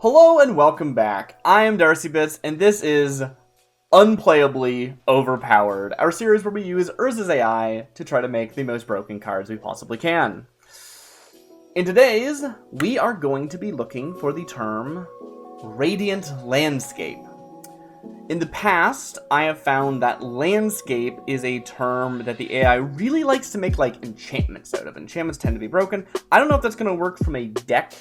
Hello and welcome back. I am DarcyBits, and this is Unplayably Overpowered, our series where we use Urza's AI to try to make the most broken cards we possibly can. In today's, we are going to be looking for the term Radiant Landscape. In the past, I have found that landscape is a term that the AI really likes to make like enchantments out of. Enchantments tend to be broken. I don't know if that's going to work from a deck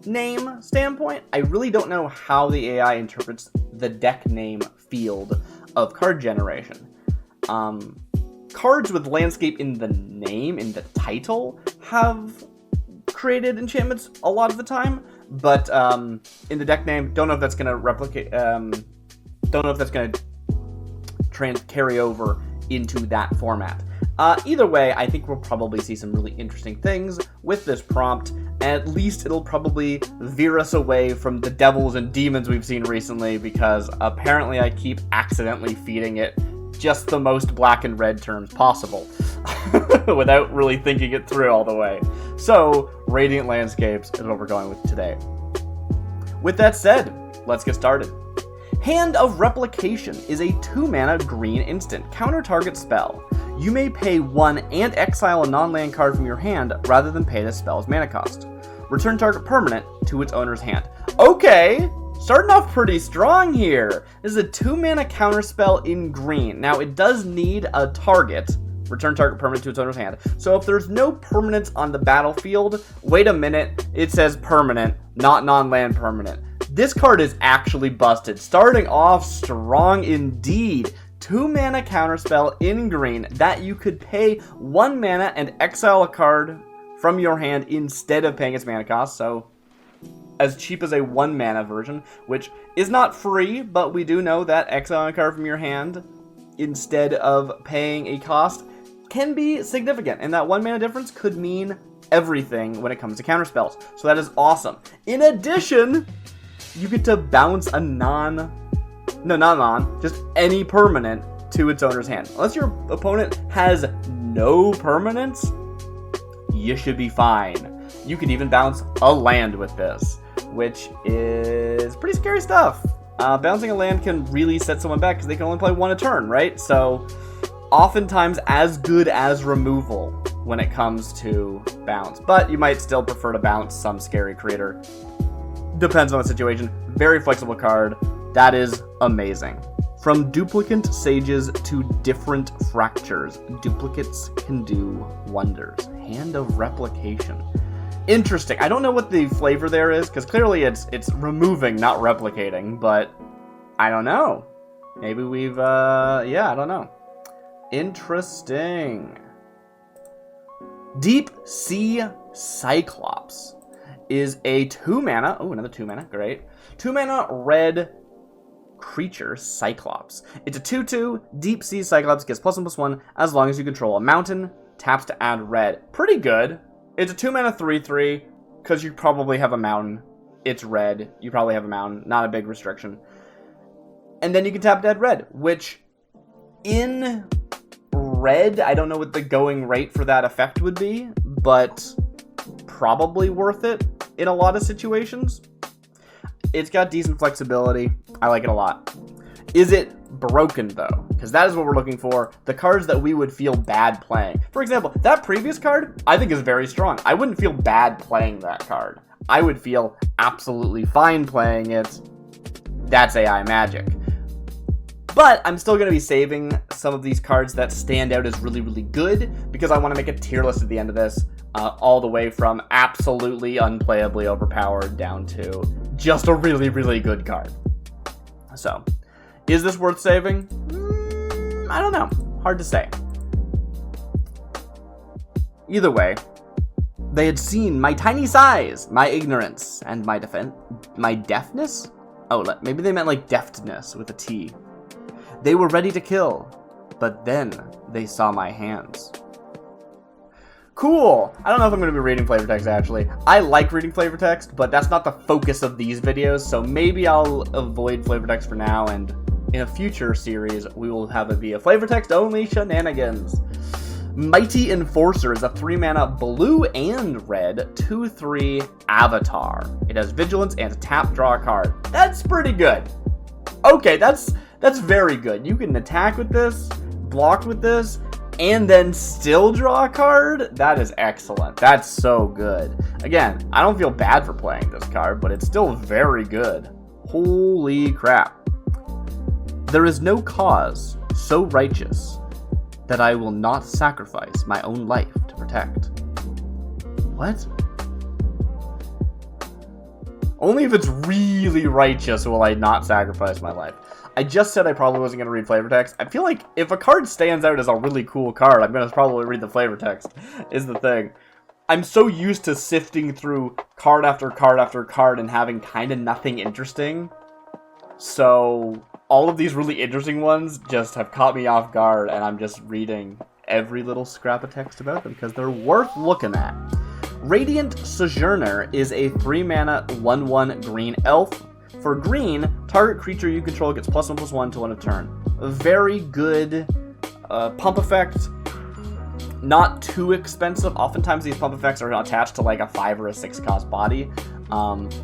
name standpoint. I really don't know how the AI interprets the deck name field of card generation. Cards with landscape in the name, in the title, have created enchantments a lot of the time, but in the deck name, don't know if that's going to replicate, don't know if that's going to carry over into that format. Either way, I think we'll probably see some really interesting things with this prompt. At least it'll probably veer us away from the devils and demons we've seen recently, because apparently I keep accidentally feeding it just the most black and red terms possible without really thinking it through all the way. So, Radiant Landscapes is what we're going with today. With that said, let's get started. Hand of Replication is a 2-mana green instant counter target spell. You may pay 1 and exile a non-land card from your hand rather than pay the spell's mana cost. Return target permanent to its owner's hand. Okay, starting off pretty strong here. This is a 2-mana counter spell in green. Now it does need a target. Return target permanent to its owner's hand. So if there's no permanents on the battlefield, wait a minute, it says permanent, not non-land permanent. This card is actually busted. Starting off strong indeed. 2-mana counterspell in green that you could pay 1 mana and exile a card from your hand instead of paying its mana cost. So as cheap as a 1-mana version, which is not free, but we do know that exiling a card from your hand instead of paying a cost can be significant, and that 1-mana difference could mean everything when it comes to counterspells. So that is awesome. In addition, you get to bounce a just any permanent to its owner's hand. Unless your opponent has no permanents, you should be fine. You can even bounce a land with this, which is pretty scary stuff. Bouncing a land can really set someone back because they can only play 1 a turn, right? So, oftentimes as good as removal when it comes to bounce. But you might still prefer to bounce some scary creator. Depends on the situation. Very flexible card. That is amazing. From duplicate sages to different fractures, duplicates can do wonders. Hand of Replication. Interesting. I don't know what the flavor there is, because clearly it's removing, not replicating, but I don't know. Maybe we've, I don't know. Interesting. Deep Sea Cyclops is a 2-mana, another 2-mana, great. 2-mana red creature, Cyclops. It's a 2/2, Deep Sea Cyclops, gets +1/+1 as long as you control a mountain, taps to add red. Pretty good. It's a 2-mana 3/3, because you probably have a mountain. It's red, you probably have a mountain, not a big restriction. And then you can tap to add red, which in red, I don't know what the going rate for that effect would be, but probably worth it in a lot of situations. It's got decent flexibility. I like it a lot. Is it broken, though? Because that is what we're looking for. The cards that we would feel bad playing. For example, that previous card, I think is very strong. I wouldn't feel bad playing that card. I would feel absolutely fine playing it. That's AI magic. But I'm still going to be saving some of these cards that stand out as really, really good, because I want to make a tier list at the end of this, all the way from absolutely unplayably overpowered down to just a really, really good card. So, is this worth saving? I don't know. Hard to say. Either way, they had seen my tiny size, my ignorance, and my deafness? Oh, maybe they meant like deftness with a T. They were ready to kill, but then they saw my hands. Cool. I don't know if I'm going to be reading flavor text, actually. I like reading flavor text, but that's not the focus of these videos, so maybe I'll avoid flavor text for now, and in a future series, we will have it be a flavor text only shenanigans. Mighty Enforcer is a 3-mana blue and red 2/3 avatar. It has vigilance and tap, draw a card. That's pretty good. Okay, that's very good. You can attack with this, block with this, and then still draw a card? That is excellent. That's so good. Again, I don't feel bad for playing this card, but it's still very good. Holy crap. There is no cause so righteous that I will not sacrifice my own life to protect. What? Only if it's really righteous will I not sacrifice my life. I just said I probably wasn't going to read flavor text. I feel like if a card stands out as a really cool card, I'm going to probably read the flavor text, is the thing. I'm so used to sifting through card after card after card and having kind of nothing interesting. So all of these really interesting ones just have caught me off guard, and I'm just reading every little scrap of text about them because they're worth looking at. Radiant Sojourner is a 3-mana 1/1 green elf. For green, target creature you control gets +1/+1 until end of turn. A very good pump effect. Not too expensive. Oftentimes these pump effects are attached to like a 5 or a 6 cost body.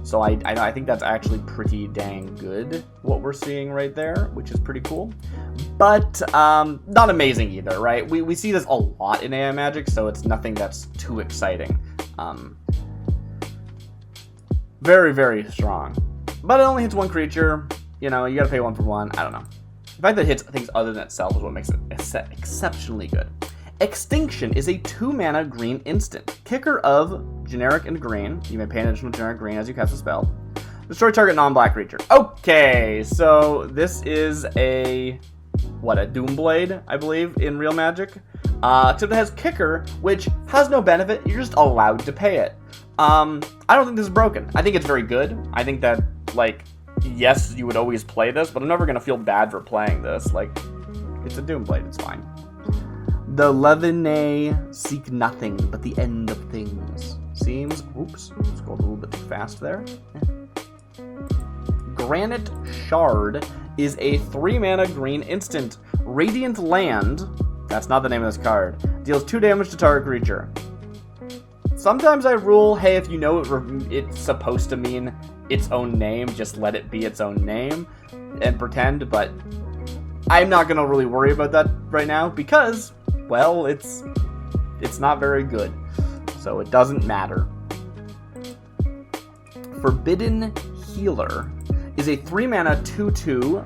So I think that's actually pretty dang good, what we're seeing right there, which is pretty cool. But not amazing either, right? We see this a lot in AI Magic, so it's nothing that's too exciting. Very, very strong. But it only hits one creature. You know, you gotta pay 1 for 1. I don't know. The fact that it hits things other than itself is what makes it exceptionally good. Extinction is a 2-mana green instant. Kicker of generic and green. You may pay an additional generic green as you cast a spell. Destroy target non-black creature. Okay, so this is a Doomblade, I believe, in real Magic. Except it has Kicker, which has no benefit. You're just allowed to pay it. I don't think this is broken. I think it's very good. I think that, like, yes, you would always play this, but I'm never going to feel bad for playing this. Like, it's a Doomblade. It's fine. The Levinay seek nothing but the end of things. Seems... Oops. Scrolled a little bit too fast there. Granite Shard is a 3-mana green instant. Radiant Land... That's not the name of this card. Deals 2 damage to target creature. Sometimes I rule, hey, if you know it's supposed to mean its own name, just let it be its own name and pretend, but I'm not going to really worry about that right now because, well, it's not very good, so it doesn't matter. Forbidden Healer is a 3-mana 2/2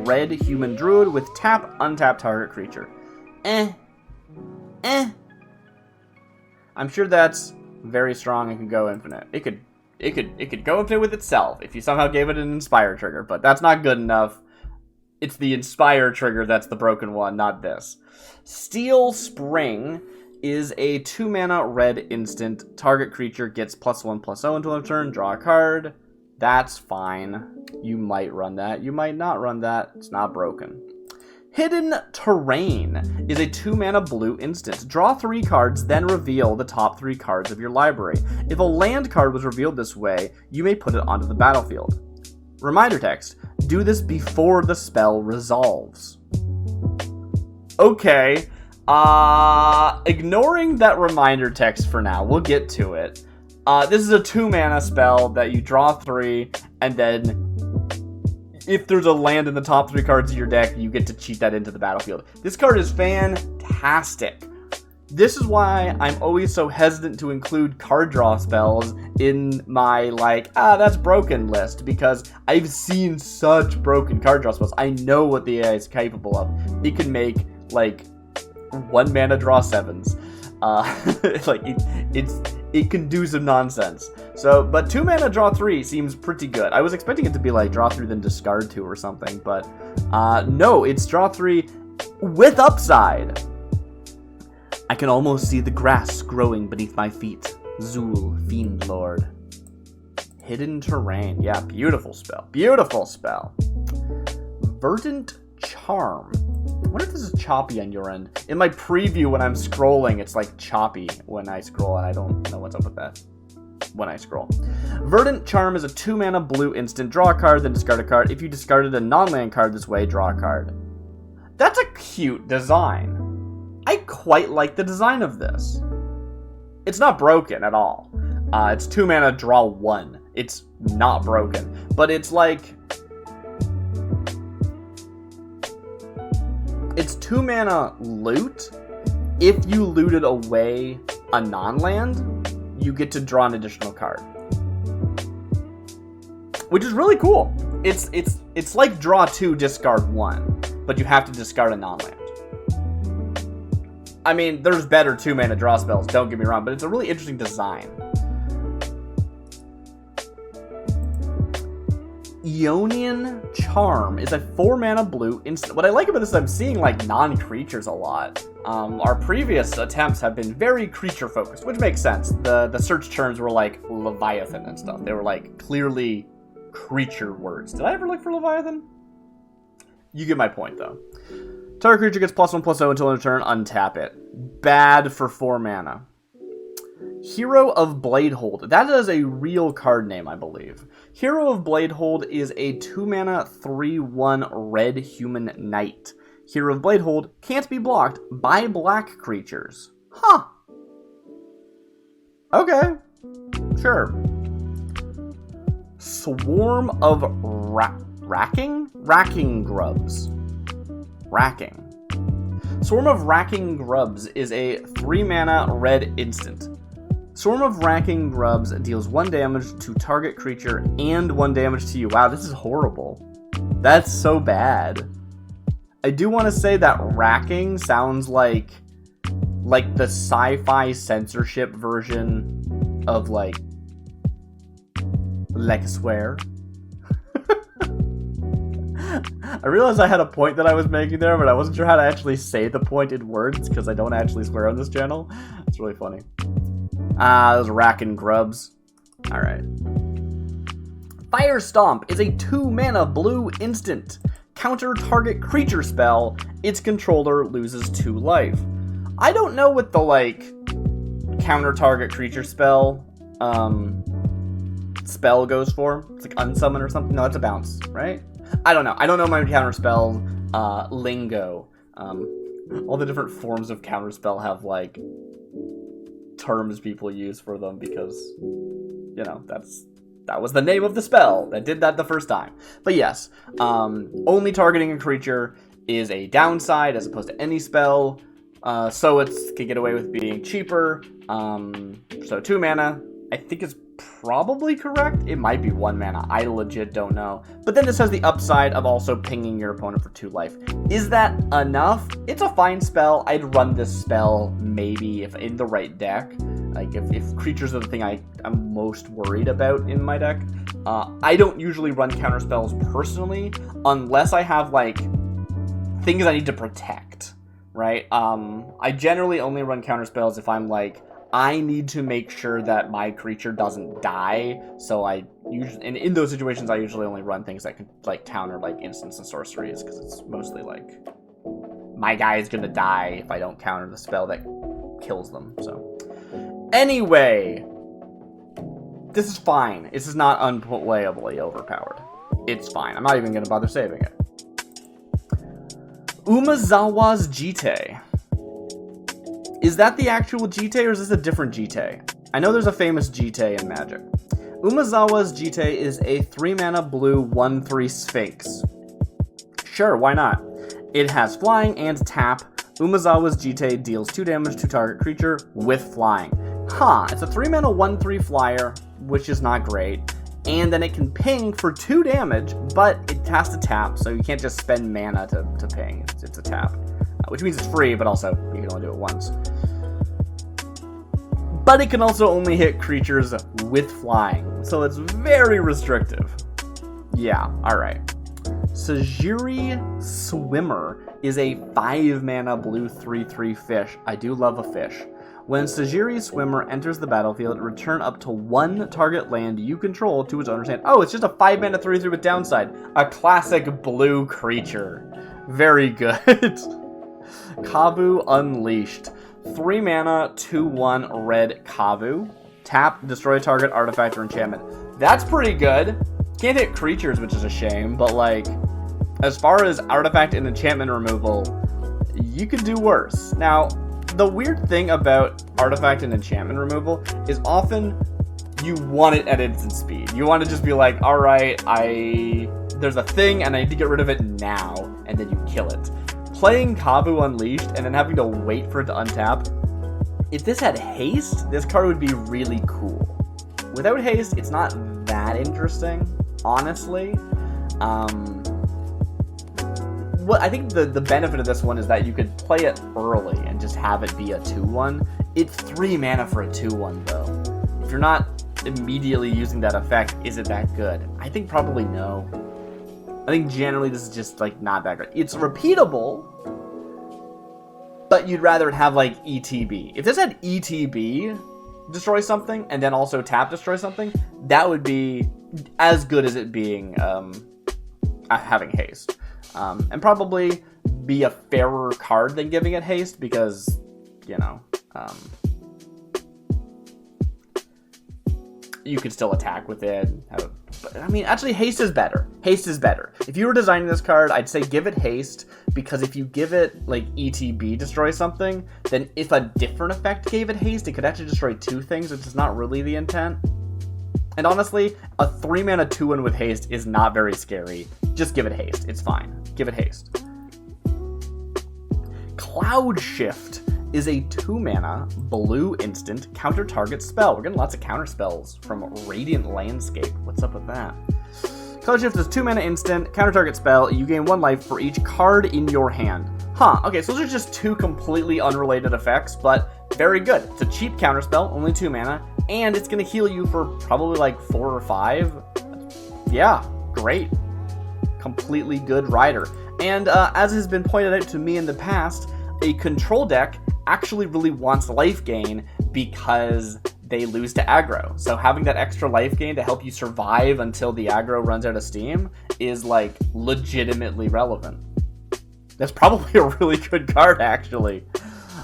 red human druid with tap, untap target creature. I'm sure that's very strong and can go infinite. It could go infinite with itself if you somehow gave it an Inspire trigger, but that's not good enough. It's the Inspire trigger that's the broken one, not this. Steel Spring is a 2-mana red instant. Target creature gets +1/+0 until end of turn. Draw a card. That's fine. You might run that. You might not run that. It's not broken. Hidden Terrain is a 2-mana blue instant. Draw 3 cards, then reveal the top 3 cards of your library. If a land card was revealed this way, you may put it onto the battlefield. Reminder text. Do this before the spell resolves. Okay. Ignoring that reminder text for now. We'll get to it. This is a 2-mana spell that you draw 3, and then if there's a land in the top 3 cards of your deck, you get to cheat that into the battlefield. This card is fantastic. This is why I'm always so hesitant to include card draw spells in my, that's broken list, because I've seen such broken card draw spells. I know what the AI is capable of. It can make, 1-mana draw 7s. It can do some nonsense. So, but 2-mana draw 3 seems pretty good. I was expecting it to be draw 3 then discard 2 or something, but no, it's draw 3 with upside. I can almost see the grass growing beneath my feet. Zool, Fiend Lord. Hidden Terrain. Yeah, beautiful spell. Beautiful spell. Verdant Charm. I wonder if this is choppy on your end. In my preview, when I'm scrolling, it's choppy when I scroll, and I don't know what's up with that when I scroll. Verdant Charm is a 2-mana blue instant. Draw a card, then discard a card. If you discarded a non-land card this way, draw a card. That's a cute design. I quite like the design of this. It's not broken at all. It's 2 mana, draw 1. It's not broken. But it's like... It's 2 mana loot. If you looted away a non-land, you get to draw an additional card. Which is really cool. It's like draw 2, discard 1. But you have to discard a non-land. I mean, there's better 2 mana draw spells, don't get me wrong, but it's a really interesting design. Ionian Charm is a 4 mana blue instant. What I like about this is I'm seeing like non-creatures a lot. Our previous attempts have been very creature focused, which makes sense. The search terms were like Leviathan and stuff. They were like clearly creature words. Did I ever look for Leviathan? You get my point though. Target creature gets +1/+0 until end of turn, untap it. Bad for 4 mana. Hero of Bladehold. That is a real card name, I believe. Hero of Bladehold is a 2 mana 3/1 red human knight. Hero of Bladehold can't be blocked by black creatures. Huh. Okay. Sure. Swarm of Racking Grubs. Racking. Swarm of Racking Grubs is a 3 mana red instant. Swarm of Racking Grubs deals 1 damage to target creature and 1 damage to you. Wow, this is horrible. That's so bad. I do want to say that racking sounds like the sci-fi censorship version of like swear. I realized I had a point that I was making there, but I wasn't sure how to actually say the point in words because I don't actually swear on this channel. It's really funny. Those Racking Grubs. Alright. Fire Stomp is a 2 mana blue instant. Counter target creature spell. Its controller loses 2 life. I don't know what the, like, counter target creature spell goes for. It's like unsummon or something. No, it's a bounce, right? I don't know. I don't know my counter spell lingo. All the different forms of counter spell have, like, terms people use for them because, you know, that was the name of the spell that did that the first time. But yes, only targeting a creature is a downside as opposed to any spell, so it can get away with being cheaper. So 2 mana, I think is probably correct. It might be 1 mana, I legit don't know. But then this has the upside of also pinging your opponent for 2 life. Is that enough? It's a fine spell. I'd run this spell maybe if in the right deck. Like if creatures are the thing I'm most worried about in my deck. I don't usually run counter spells personally unless I have like things I need to protect, right? I generally only run counter spells if I'm like, I need to make sure that my creature doesn't die, so I usually, and in those situations, I usually only run things that can, like, counter, like, instants and sorceries, because it's mostly, like, my guy is gonna die if I don't counter the spell that kills them, so. Anyway, this is fine. This is not unplayably overpowered. It's fine. I'm not even gonna bother saving it. Umezawa's Jite. Is that the actual Jite, or is this a different Jite? I know there's a famous Jite in Magic. Umezawa's Jite is a 3 mana blue 1/3 Sphinx. Sure, why not? It has flying and tap. Umezawa's Jite deals 2 damage to target creature with flying. Huh, it's a 3 mana 1/3 flyer, which is not great. And then it can ping for 2 damage, but it has to tap, so you can't just spend mana to ping. It's a tap. Which means it's free, but also you can only do it once. But it can also only hit creatures with flying, so it's very restrictive. Yeah, alright. Sajiri Swimmer is a 5 mana blue 3/3 fish. I do love a fish. When Sajiri Swimmer enters the battlefield, return up to 1 target land you control to its owner's hand. Oh, it's just a 5 mana 3/3 with downside. A classic blue creature. Very good. Kavu Unleashed. 3 mana, 2/1 red Kavu. Tap, destroy target artifact or enchantment. That's pretty good. Can't hit creatures, which is a shame, but like, as far as artifact and enchantment removal, you could do worse. Now, the weird thing about artifact and enchantment removal is often you want it at instant speed. You want to just be like, all right, there's a thing and I need to get rid of it now, and then you kill it. Playing Kabu Unleashed and then having to wait for it to untap, if this had haste, this card would be really cool. Without haste, it's not that interesting, honestly. What I think the benefit of this one is that you could play it early and just have it be a 2-1. It's 3 mana for a 2-1 though. If you're not immediately using that effect, is it that good? I think probably no. I think generally this is just like not that great. It's repeatable, but you'd rather it have like ETB. If this had ETB destroy something and then also tap destroy something, that would be as good as it being having haste. And probably be a fairer card than giving it haste because, you know, you could still attack with it. But, I mean, actually, haste is better. Haste is better. If you were designing this card, I'd say give it haste, because if you give it, like, ETB destroy something, then if a different effect gave it haste, it could actually destroy 2 things, which is not really the intent. And honestly, a 3-mana 2-1 with haste is not very scary. Just give it haste. It's fine. Give it haste. Cloud Shift is a 2-mana blue instant counter target spell. We're getting lots of counter spells from Radiant Landscape. What's up with that? Cloud Shift is 2-mana instant counter target spell. You gain 1 life for each card in your hand. Huh, okay, so those are just 2 completely unrelated effects, but very good. It's a cheap counter spell, only 2 mana, and it's going to heal you for probably like 4 or 5. Yeah, great. Completely good rider. And as has been pointed out to me in the past, a control deck actually really wants life gain because they lose to aggro. So having that extra life gain to help you survive until the aggro runs out of steam is like legitimately relevant. That's probably a really good card, actually.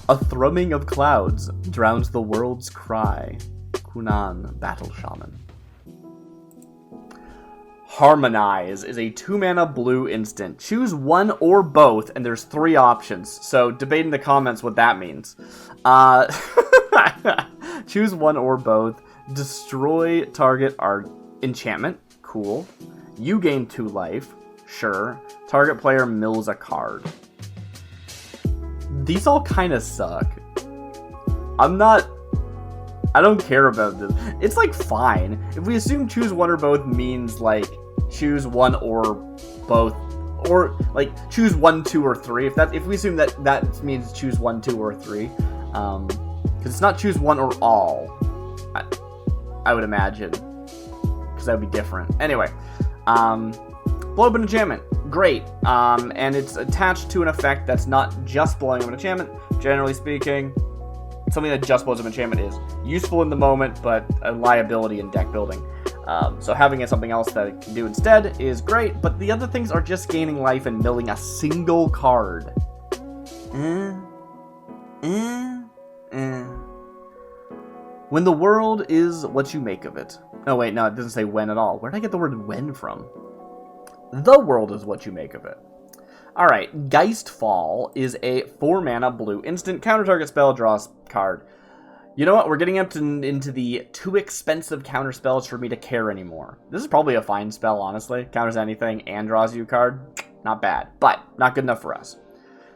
A Thrumming of Clouds drowns the world's cry. Kunan, Battle Shaman. Harmonize is a 2-mana blue instant. Choose one or both, and there's 3 options. So debate in the comments what that means. Choose one or both. Destroy target enchantment. Cool. You gain 2 life. Sure. Target player mills a card. These all kind of suck. I don't care about this. It's like fine. If we assume choose one or both means like choose one or both, or like choose 1, 2, or 3. If we assume that means choose 1, 2, or 3, because it's not choose one or all. I would imagine, because that would be different. Anyway, blow up an enchantment, great. And it's attached to an effect that's not just blowing up an enchantment. Generally speaking, something that just blows up enchantment is useful in the moment, but a liability in deck building. So having something else that it can do instead is great, but the other things are just gaining life and milling a single card. When the world is what you make of it. Oh wait, no, it doesn't say when at all. Where did I get the word when from? The world is what you make of it. Alright, Geistfall is a 4-mana blue instant counter target spell, draws card. You know what? We're getting up into the too expensive counter spells for me to care anymore. This is probably a fine spell, honestly. Counters anything and draws you a card. Not bad, but not good enough for us.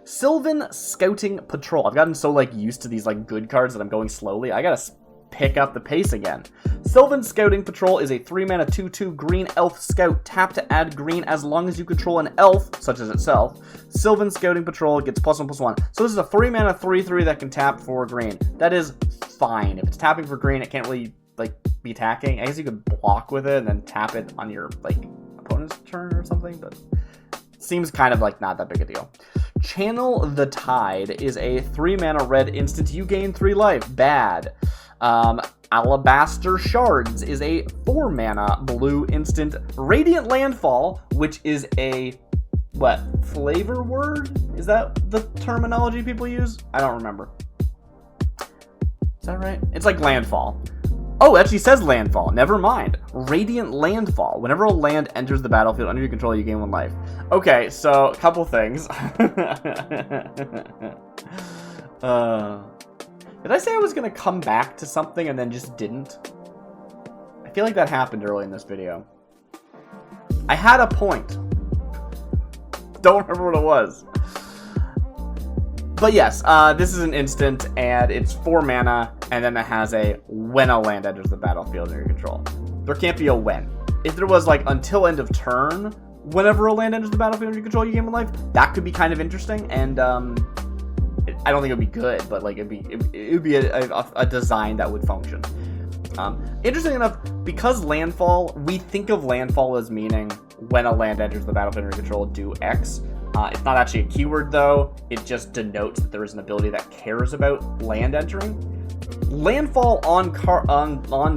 Sylvan Scouting Patrol. I've gotten so used to these good cards that I'm going slowly. I gotta pick up the pace again. Sylvan Scouting Patrol is a 3-mana 2/2 green elf scout. Tap to add green as long as you control an elf, such as itself. Sylvan Scouting Patrol gets +1/+1. So this is a 3-mana 3/3 that can tap for green. That is fine. If it's tapping for green, it can't really be attacking. I guess you could block with it and then tap it on your opponent's turn or something, but seems kind of not that big a deal. Channel the Tide is a 3-mana red instant. You gain 3 life. Bad. Alabaster Shards is a 4-mana blue instant Radiant Landfall, which is a, flavor word? Is that the terminology people use? I don't remember. Is that right? It's like landfall. Oh, it actually says landfall. Never mind. Radiant landfall. Whenever a land enters the battlefield under your control, you gain 1 life. Okay, so a couple things. Did I say I was going to come back to something and then just didn't? I feel like that happened early in this video. I had a point. Don't remember what it was. But yes, this is an instant, and it's 4 mana, and then it has a when a land enters the battlefield under your control. There can't be a when. If there was, like, until end of turn, whenever a land enters the battlefield under your control, you gain 1 life, that could be kind of interesting, and, I don't think it would be good, but, like, it would be a design that would function. Interesting enough, because landfall, we think of landfall as meaning when a land enters the battlefield under your control, do X. It's not actually a keyword, though. It just denotes that there is an ability that cares about land entering. Landfall on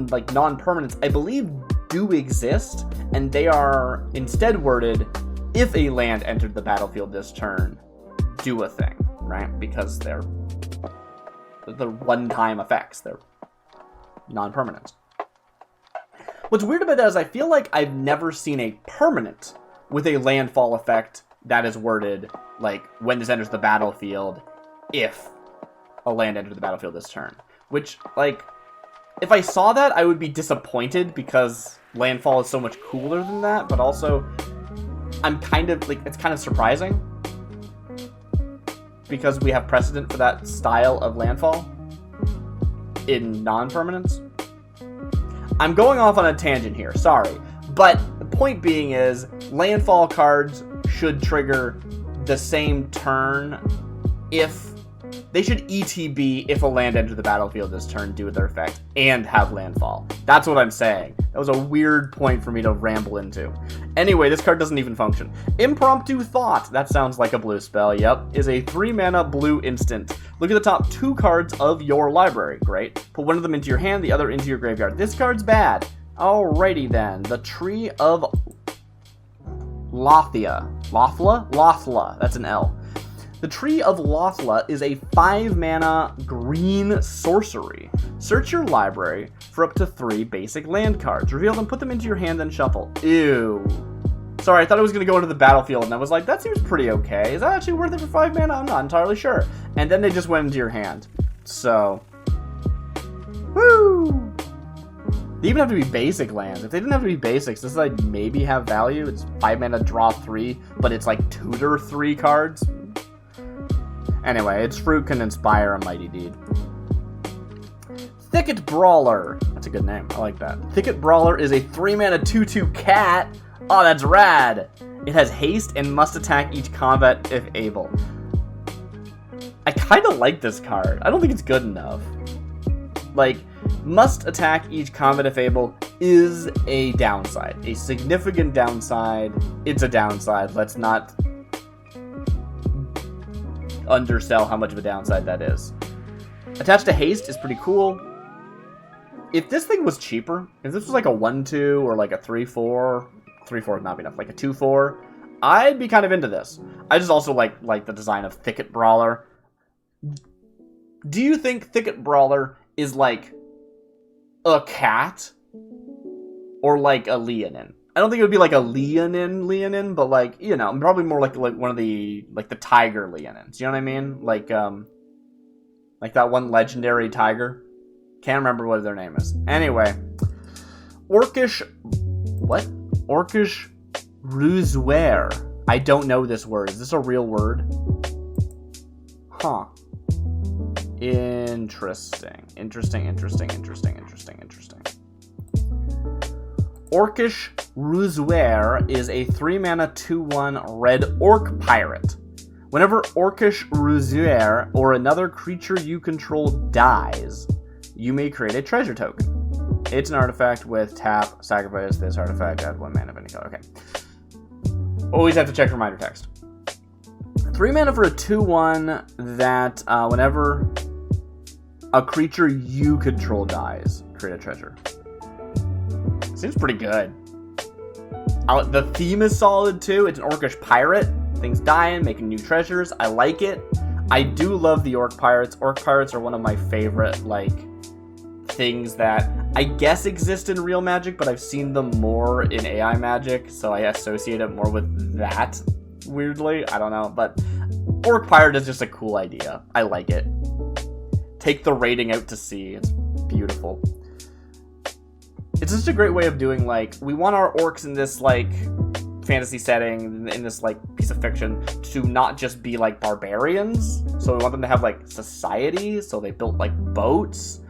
like non-permanents, I believe, do exist, and they are instead worded, if a land entered the battlefield this turn, do a thing, right? Because they're one-time effects. They're non-permanent. What's weird about that is I feel like I've never seen a permanent with a landfall effect that is worded, like, when this enters the battlefield, if a land entered the battlefield this turn. Which, like, if I saw that, I would be disappointed, because landfall is so much cooler than that, but also, I'm kind of, like, it's kind of surprising, because we have precedent for that style of landfall in non-permanents. I'm going off on a tangent here, sorry. But the point being is, landfall cards should trigger the same turn if... They should ETB if a land enters the battlefield this turn, do their effect, and have landfall. That's what I'm saying. That was a weird point for me to ramble into. Anyway, this card doesn't even function. Impromptu Thought, that sounds like a blue spell, yep, is a 3-mana blue instant. Look at the top 2 cards of your library. Great. Put one of them into your hand, the other into your graveyard. This card's bad. Alrighty then. The Tree of Lothia. Lothla? Lothla. That's an L. The Tree of Lothla is a 5-mana green sorcery. Search your library for up to 3 basic land cards. Reveal them, put them into your hand, then shuffle. Ew. Sorry, I thought it was going to go into the battlefield, and I was like, that seems pretty okay. Is that actually worth it for 5 mana? I'm not entirely sure. And then they just went into your hand. So, woo! They even have to be basic lands. If they didn't have to be basics, this would, like, maybe have value. It's 5 mana, draw 3, but it's like tutor 3 cards. Anyway, its fruit can inspire a mighty deed. Thicket Brawler. That's a good name. I like that. Thicket Brawler is a 3-mana 2/2 cat. Oh, that's rad. It has haste and must attack each combat if able. I kind of like this card. I don't think it's good enough. Like, must attack each combat if able is a downside. A significant downside. It's a downside. Let's not undersell how much of a downside that is. Attached to haste is pretty cool. If this thing was cheaper, if this was like a 1/2 or like a 3/4, 3/4 would not be enough, like a 2/4, I'd be kind of into this. I just also like the design of Thicket Brawler. Do you think Thicket Brawler is like a cat or like a Leonin? I don't think it would be like a Leonin, but like, you know, probably more like one of the, like the tiger Leonins. You know what I mean? Like that one legendary tiger. Can't remember what their name is. Anyway, Orcish Rouzuer. I don't know this word. Is this a real word? Huh. Interesting. Orcish Rouzuer is a 3-mana 2/1 red orc pirate. Whenever Orcish Rouzuer or another creature you control dies, you may create a treasure token. It's an artifact with tap, sacrifice this artifact, add 1 mana of any color. Okay. Always have to check reminder text. 3 mana for a 2/1 that whenever a creature you control dies, create a treasure. Seems pretty good. The theme is solid too. It's an orcish pirate. Things dying, making new treasures. I like it. I do love the orc pirates. Orc pirates are one of my favorite, like, things that I guess exist in real Magic, but I've seen them more in AI Magic, so I associate it more with that, weirdly. I don't know, but Orc Pirate is just a cool idea. I like it. Take the rating out to sea. It's beautiful. It's just a great way of doing, like, we want our orcs in this, like, fantasy setting, in this, like, piece of fiction, to not just be, like, barbarians. So we want them to have, like, society, so they built, like, boats.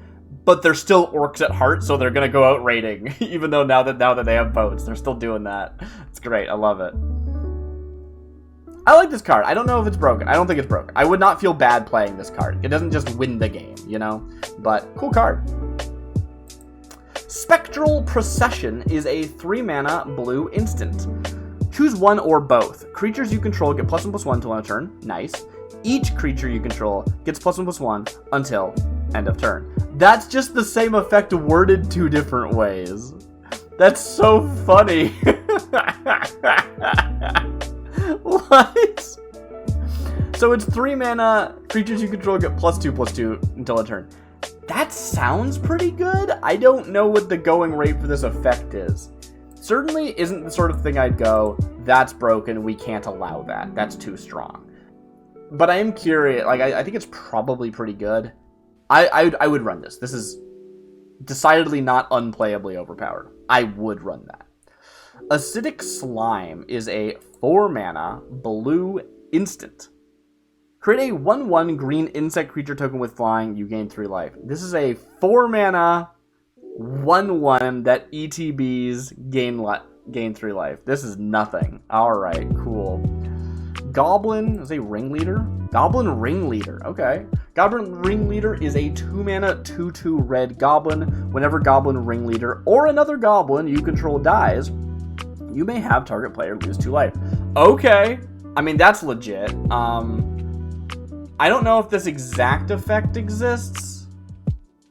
But they're still orcs at heart, so they're gonna go out raiding. Even though now that they have boats, they're still doing that. It's great. I love it. I like this card. I don't know if it's broken. I don't think it's broken. I would not feel bad playing this card. It doesn't just win the game, you know? But, cool card. Spectral Procession is a 3-mana blue instant. Choose one or both. Creatures you control get +1/+1 until end of turn. Nice. Each creature you control gets +1/+1 until end of turn. That's just the same effect worded 2 different ways. That's so funny. What? So it's 3 mana, creatures you control get +2/+2 until a turn. That sounds pretty good. I don't know what the going rate for this effect is. Certainly isn't the sort of thing I'd go, that's broken, we can't allow that. That's too strong. But I am curious, like, I think it's probably pretty good. I would run this. This is decidedly not unplayably overpowered. I would run that. Acidic Slime is a 4-mana blue instant. Create a 1/1 green insect creature token with flying. You gain 3 life. This is a 4-mana 1/1 that ETBs gain 3 life. This is nothing. Alright, cool. Goblin is a ringleader? Goblin Ringleader. Okay. Goblin Ringleader is a 2-mana 2/2 red goblin. Whenever Goblin Ringleader or another goblin you control dies, you may have target player lose 2 life. Okay. I mean, that's legit. I don't know if this exact effect exists.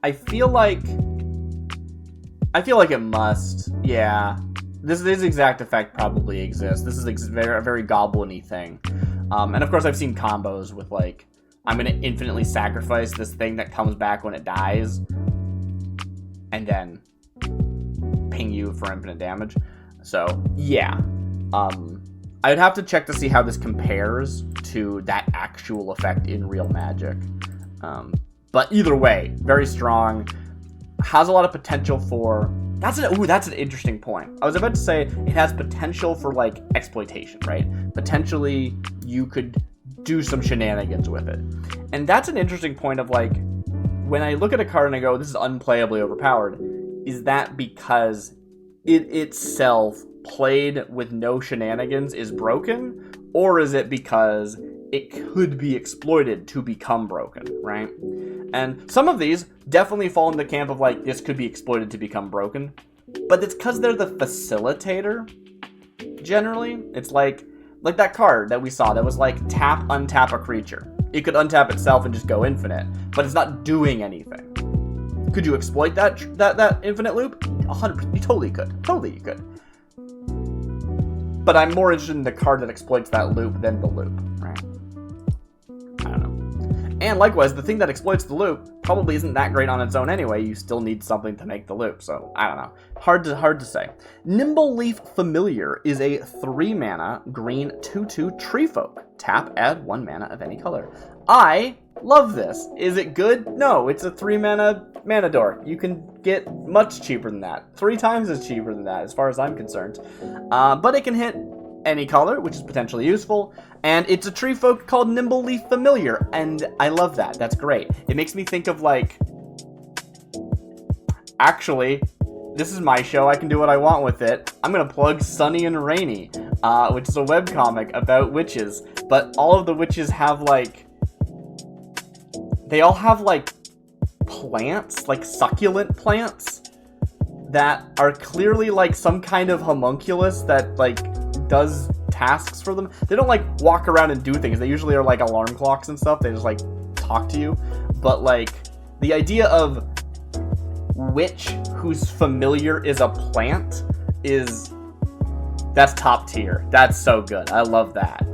I feel like it must. Yeah. This exact effect probably exists. This is a very goblin-y thing. And of course I've seen combos with, like, I'm going to infinitely sacrifice this thing that comes back when it dies, and then ping you for infinite damage. So, yeah. I'd have to check to see how this compares to that actual effect in real Magic. But either way, very strong. Has a lot of potential for... That's an interesting point. I was about to say it has potential for, like, exploitation, right? Potentially you could do some shenanigans with it. And that's an interesting point of, like, when I look at a card and I go, this is unplayably overpowered, is that because it itself, played with no shenanigans, is broken? Or is it because it could be exploited to become broken, right? And some of these definitely fall in the camp of, like, this could be exploited to become broken. But it's because they're the facilitator, generally. It's like that card that we saw that was like, tap, untap a creature. It could untap itself and just go infinite, but it's not doing anything. Could you exploit that infinite loop? 100%. You totally could. Totally you could. But I'm more interested in the card that exploits that loop than the loop, right? I don't know. And likewise, the thing that exploits the loop probably isn't that great on its own anyway. You still need something to make the loop, so I don't know. Hard to say. Nimbleleaf Familiar is a 3-mana green 2/2 tree folk. Tap, add 1 mana of any color. I love this. Is it good? No, it's a 3-mana mana dork. You can get much cheaper than that. 3 times as cheaper than that, as far as I'm concerned. But it can hit any color, which is potentially useful, and it's a tree folk called Nimbleleaf Familiar, and I love that. That's great. It makes me think of, like, actually, this is my show, I can do what I want with it. I'm gonna plug Sunny and Rainy, which is a webcomic about witches, but all of the witches have, like, they all have, like, plants, like succulent plants, that are clearly, like, some kind of homunculus that, like, does tasks for them. They don't, like, walk around and do things. They usually are, like, alarm clocks and stuff. They just, like, talk to you. But, like, the idea of witch whose familiar is a plant that's top tier. That's so good. I love that.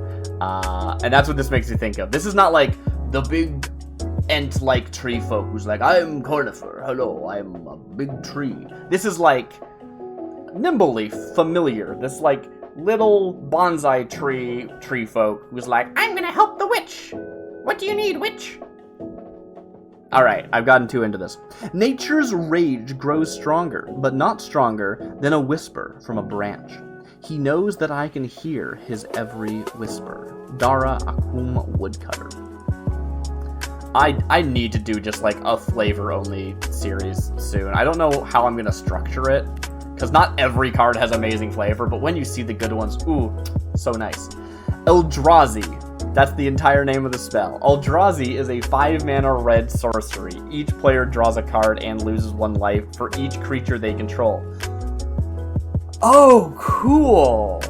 And that's what this makes me think of. This is not, like, the big ant-like tree folk who's like, I'm Cornifer, hello, I'm a big tree. This is like Nimbleleaf, familiar. This like little bonsai tree folk who's like, I'm gonna help the witch. What do you need, witch? Alright, I've gotten too into this. Nature's rage grows stronger, but not stronger than a whisper from a branch. He knows that I can hear his every whisper. Dara Akum Woodcutter. I need to do just like a flavor-only series soon. I don't know how I'm gonna structure it, because not every card has amazing flavor, but when you see the good ones, ooh, so nice. Eldrazi. That's the entire name of the spell. Eldrazi is a 5-mana red sorcery. Each player draws a card and loses 1 life for each creature they control. Oh, cool.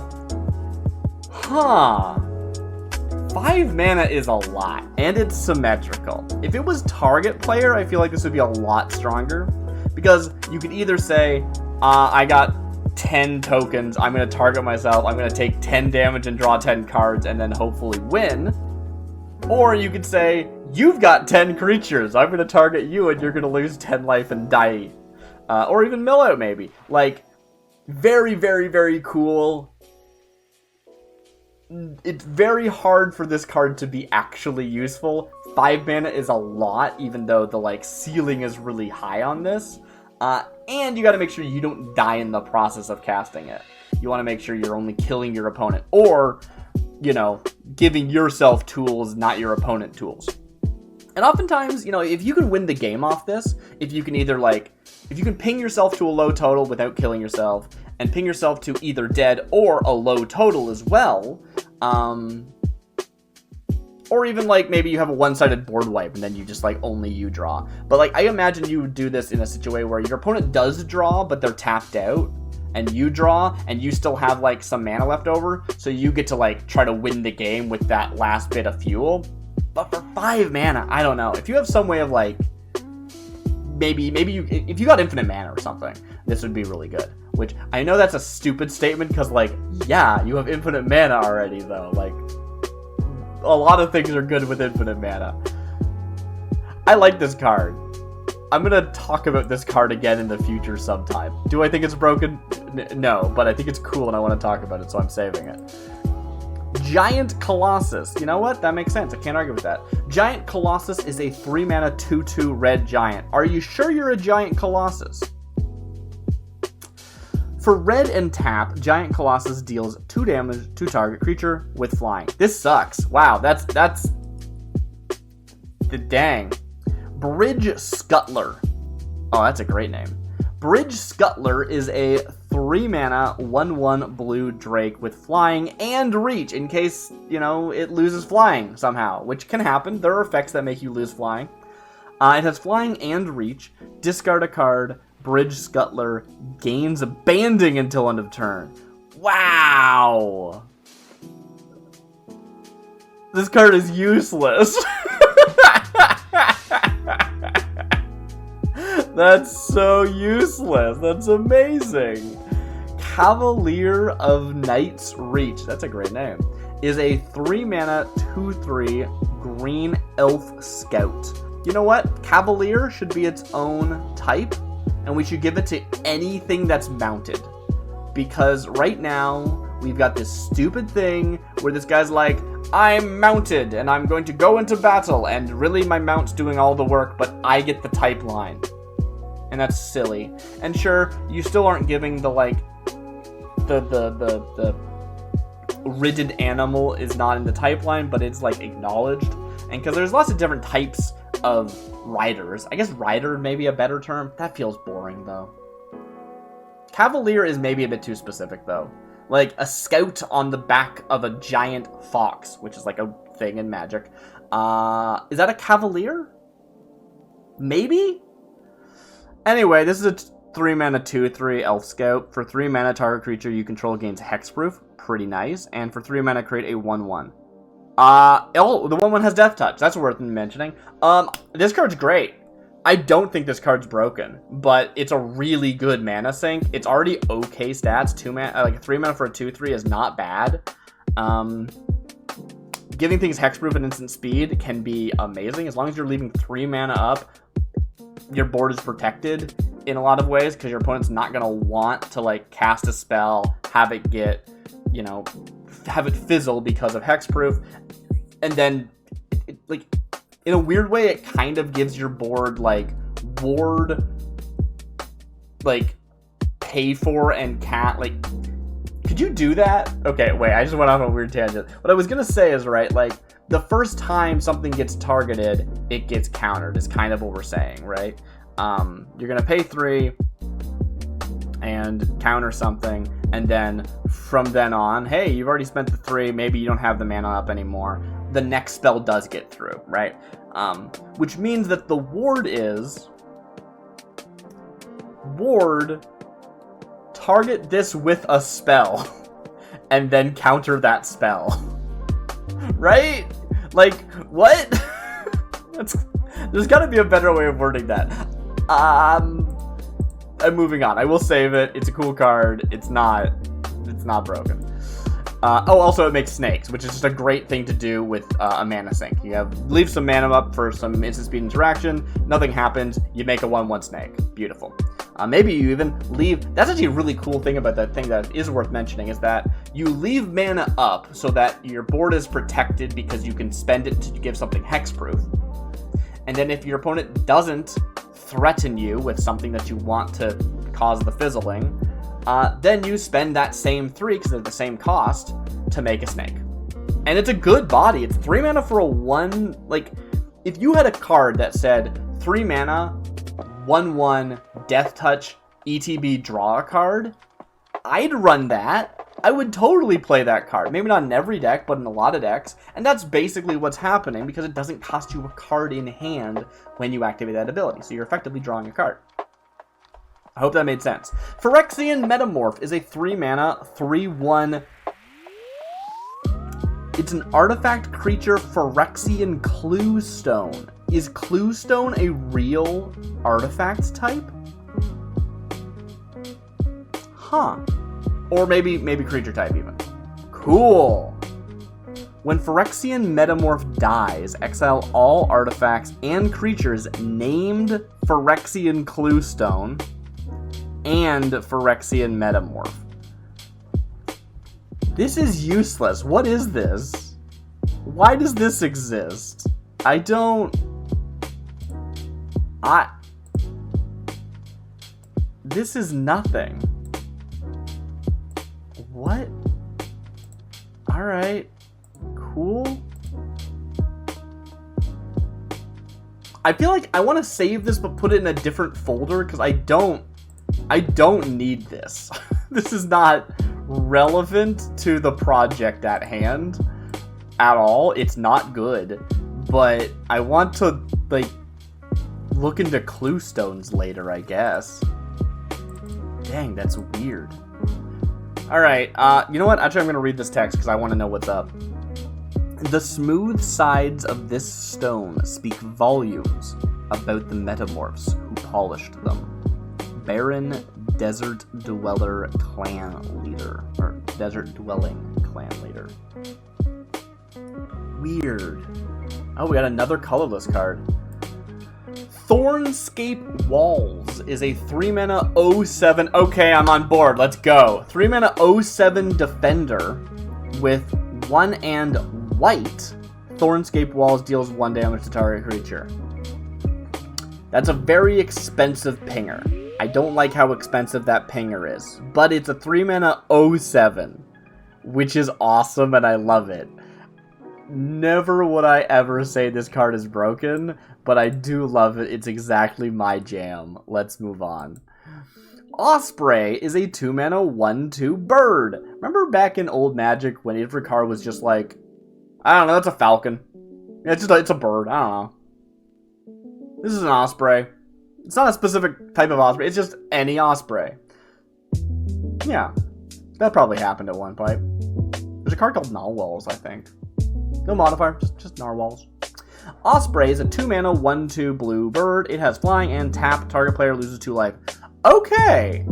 Huh. 5 mana is a lot, and it's symmetrical. If it was target player, I feel like this would be a lot stronger, because you could either say, I got 10 tokens, I'm going to target myself, I'm going to take 10 damage and draw 10 cards and then hopefully win. Or you could say, you've got 10 creatures, I'm going to target you and you're going to lose 10 life and die. Or even mill out maybe. Like, very, very, very cool. It's very hard for this card to be actually useful. 5 mana is a lot, even though the like ceiling is really high on this. And you gotta make sure you don't die in the process of casting it. You want to make sure you're only killing your opponent, or, you know, giving yourself tools, not your opponent tools. And oftentimes, you know, if you can win the game off this, if you can either like, if you can ping yourself to a low total without killing yourself, and ping yourself to either dead or a low total as well, or even, like, maybe you have a one-sided board wipe, and then you just, like, only you draw. But, like, I imagine you would do this in a situation where your opponent does draw, but they're tapped out, and you draw, and you still have, like, some mana left over, so you get to, like, try to win the game with that last bit of fuel. But for 5 mana, I don't know. If you have some way of, like, maybe you, if you got infinite mana or something, this would be really good. Which, I know that's a stupid statement, because, like, yeah, you have infinite mana already, though. Like, a lot of things are good with infinite mana. I like this card. I'm gonna talk about this card again in the future sometime. Do I think it's broken? No, but I think it's cool and I want to talk about it, so I'm saving it. Giant Colossus. You know what? That makes sense. I can't argue with that. Giant Colossus is a 3-mana 2/2 red giant. Are you sure you're a Giant Colossus? For red and tap, Giant Colossus deals 2 damage to target creature with flying. This sucks. Wow, that's the dang. Bridge Scuttler. Oh, that's a great name. Bridge Scuttler is a 3-mana 1/1 blue drake with flying and reach in case, you know, it loses flying somehow, which can happen. There are effects that make you lose flying. It has flying and reach. Discard a card. Bridge Scuttler gains banding until end of turn. Wow! This card is useless. That's so useless. That's amazing. Cavalier of Night's Reach, that's a great name, is a 3-mana 2/3 green elf scout. You know what? Cavalier should be its own type, and we should give it to anything that's mounted. Because right now, we've got this stupid thing where this guy's like, I'm mounted, and I'm going to go into battle, and really my mount's doing all the work, but I get the type line. And that's silly. And sure, you still aren't giving the, like, the ridden animal is not in the type line, but it's, like, acknowledged. And because there's lots of different types of riders. I guess rider may be a better term. That feels boring, though. Cavalier is maybe a bit too specific, though. Like, a scout on the back of a giant fox, which is like a thing in Magic. Is that a Cavalier? Maybe? Anyway, this is a 3-mana 2/3 Elf Scout. For 3 mana, target creature you control gains Hexproof. Pretty nice. And for 3 mana, create a 1/1. Oh, the 1/1 has Death Touch. That's worth mentioning. This card's great. I don't think this card's broken, but it's a really good mana sink. It's already okay stats. 2 mana, like 3 mana for a 2/3 is not bad. giving things hexproof and instant speed can be amazing. As long as you're leaving 3 mana up, your board is protected in a lot of ways, because your opponent's not going to want to, like, cast a spell, have it get, you know, have it fizzle because of hexproof. And then, like, in a weird way, it kind of gives your board, like, ward, like, pay for and cat, like, could you do that? Okay, wait, I just went off on a weird tangent. What I was gonna say is, right, like, the first time something gets targeted, it gets countered, is kind of what we're saying, right? You're gonna pay 3 and counter something, and then from then on, hey, you've already spent the 3, maybe you don't have the mana up anymore, the next spell does get through, right? Which means that the ward is, ward, target this with a spell, and then counter that spell. Right? Like, what? There's gotta be a better way of wording that. I'm moving on. I will save it. It's a cool card. It's not broken. Also it makes snakes, which is just a great thing to do with a mana sink. You leave some mana up for some instant speed interaction, nothing happens, you make a 1/1 snake. Beautiful. Maybe you even leave, that's actually a really cool thing about that thing that is worth mentioning, is that you leave mana up so that your board is protected because you can spend it to give something hexproof. And then if your opponent doesn't threaten you with something that you want to cause the fizzling, then you spend that same 3, because they're the same cost, to make a snake. And it's a good body. It's 3 mana for a 1, like, if you had a card that said 3 mana, 1/1, Death Touch, ETB, draw a card, I'd run that. I would totally play that card. Maybe not in every deck, but in a lot of decks. And that's basically what's happening, because it doesn't cost you a card in hand when you activate that ability. So you're effectively drawing a card. I hope that made sense. Phyrexian Metamorph is a 3 mana, 3/1. It's an artifact creature, Phyrexian Cluestone. Is Cluestone a real artifact type? Huh. Or maybe creature type even. Cool. When Phyrexian Metamorph dies, exile all artifacts and creatures named Phyrexian Cluestone and Phyrexian Metamorph. This is useless. What is this? Why does this exist? This is nothing. What? Alright. Cool. I feel like I want to save this but put it in a different folder, because I don't need this. This is not relevant to the project at hand at all. It's not good, but I want to, like, look into Cluestones later, I guess. Dang, that's weird. Alright, you know what? Actually, I'm going to read this text because I want to know what's up. The smooth sides of this stone speak volumes about the metamorphs who polished them. Barren Desert Dweller Clan Leader. Or Desert Dwelling Clan Leader. Weird. Oh, we got another colorless card. Thornscape Walls is a 3 mana 07. Okay, I'm on board. Let's go. 3 mana 07 defender with 1 and white. Thornscape Walls deals 1 damage to target creature. That's a very expensive pinger. I don't like how expensive that pinger is, but it's a 3 mana 07, which is awesome and I love it. Never would I ever say this card is broken, but I do love it. It's exactly my jam. Let's move on. Osprey is a 2 mana 1/2 bird. Remember back in old Magic when every card was just like, I don't know, that's a falcon. It's a bird. I don't know. This is an osprey. It's not a specific type of osprey. It's just any osprey. Yeah, that probably happened at one point. There's a card called Narwhals, I think. No modifier, just Narwhals. Osprey is a 2 mana 1/2 blue bird. It has flying and tap. Target player loses 2 life. Okay.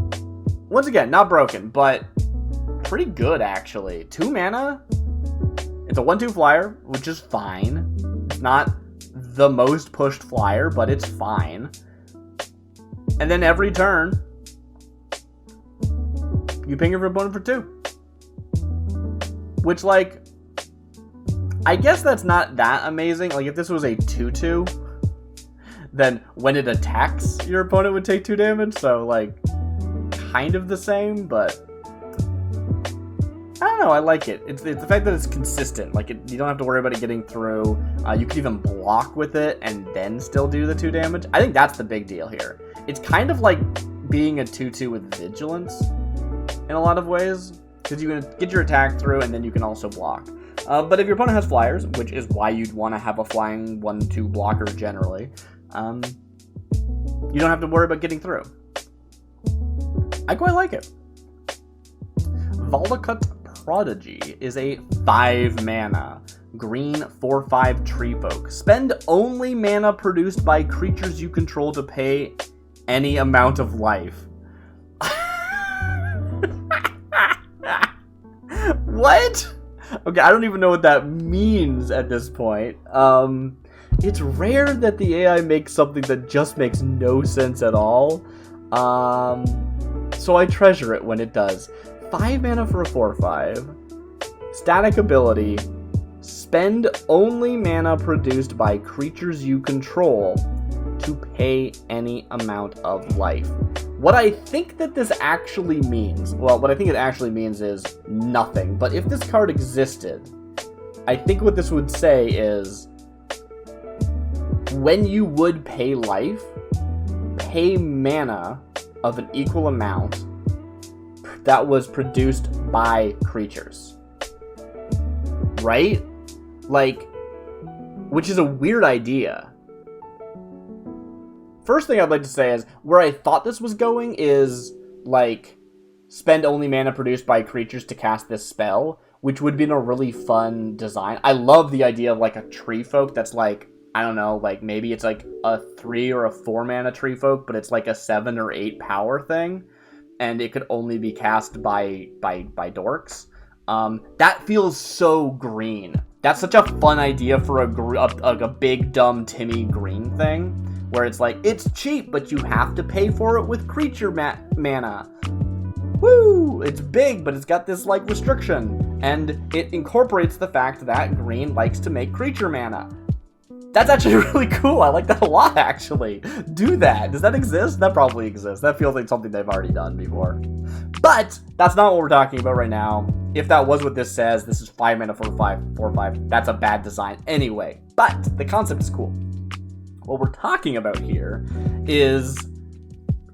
Once again, not broken, but pretty good actually. 2 mana? It's a 1/2 flyer, which is fine. It's not the most pushed flyer, but it's fine. And then every turn, you ping your opponent for 2. Which, like, I guess that's not that amazing. Like, if this was a 2/2, then when it attacks, your opponent would take 2 damage. So, like, kind of the same, but I don't know. I like it. It's the fact that it's consistent. Like, you don't have to worry about it getting through. You can even block with it and then still do the 2 damage. I think that's the big deal here. It's kind of like being a 2/2 with Vigilance in a lot of ways, because you can get your attack through and then you can also block. But if your opponent has flyers, which is why you'd want to have a flying 1/2 blocker generally, you don't have to worry about getting through. I quite like it. Valakut Prodigy is a 5 mana, green 4/5 tree folk. Spend only mana produced by creatures you control to pay any amount of life. What? Okay, I don't even know what that means at this point. It's rare that the AI makes something that just makes no sense at all. So I treasure it when it does. 5 mana for a 4/5. Static ability. Spend only mana produced by creatures you control to pay any amount of life. What I think that this actually means, well, what I think it actually means is nothing. But if this card existed, I think what this would say is, when you would pay life, pay mana of an equal amount that was produced by creatures. Right? Like, which is a weird idea. First thing I'd like to say is, where I thought this was going is, like, spend only mana produced by creatures to cast this spell, which would be a really fun design. I love the idea of, like, a tree folk that's, like, I don't know, like, maybe it's, like, a 3 or a 4 mana tree folk, but it's, like, a 7 or 8 power thing, and it could only be cast by dorks. That feels so green. That's such a fun idea for a big, dumb Timmy green thing. Where it's like, it's cheap, but you have to pay for it with creature mana. Woo! It's big, but it's got this, like, restriction. And it incorporates the fact that green likes to make creature mana. That's actually really cool. I like that a lot, actually. Do that. Does that exist? That probably exists. That feels like something they've already done before. But that's not what we're talking about right now. If that was what this says, this is 5 mana for 4/5. That's a bad design anyway. But the concept is cool. What we're talking about here is,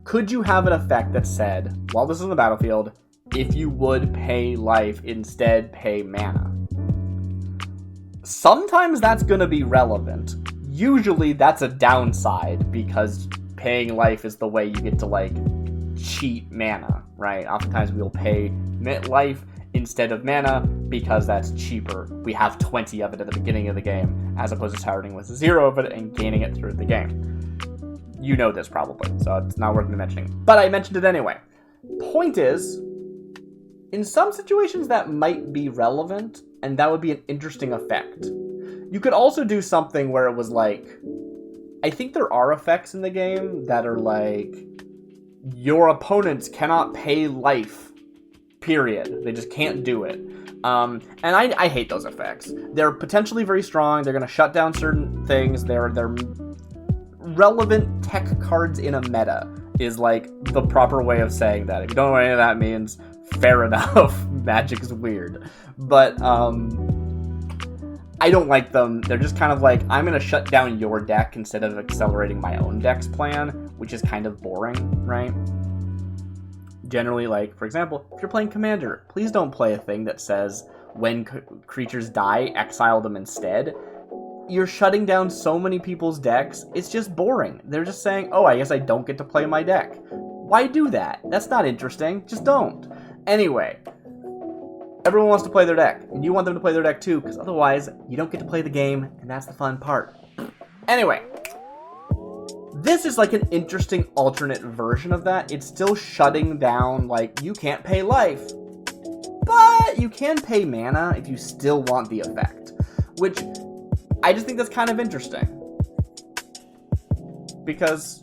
could you have an effect that said, while this is on the battlefield, if you would pay life, instead pay mana? Sometimes that's going to be relevant. Usually that's a downside, because paying life is the way you get to, like, cheat mana, right? Oftentimes we'll pay life instead of mana because that's cheaper. We have 20 of it at the beginning of the game, as opposed to starting with 0 of it and gaining it through the game. You know this probably, so it's not worth me mentioning. But I mentioned it anyway. Point is, in some situations that might be relevant, and that would be an interesting effect. You could also do something where it was like, I think there are effects in the game that are like, your opponents cannot pay life, period. They just can't do it. And I hate those effects. They're potentially very strong. They're going to shut down certain things. They're relevant tech cards in a meta is, like, the proper way of saying that. If you don't know what any of that means, fair enough. Magic is weird. But I don't like them. They're just kind of like, I'm going to shut down your deck instead of accelerating my own deck's plan, which is kind of boring, right? Generally, like, for example, if you're playing Commander, please don't play a thing that says, when creatures die, exile them instead. You're shutting down so many people's decks, it's just boring. They're just saying, oh, I guess I don't get to play my deck. Why do that? That's not interesting. Just don't. Anyway, everyone wants to play their deck, and you want them to play their deck too, because otherwise, you don't get to play the game, and that's the fun part. Anyway, this is like an interesting alternate version of that. It's still shutting down, like, you can't pay life, but yet you can pay mana if you still want the effect, which I just think that's kind of interesting. Because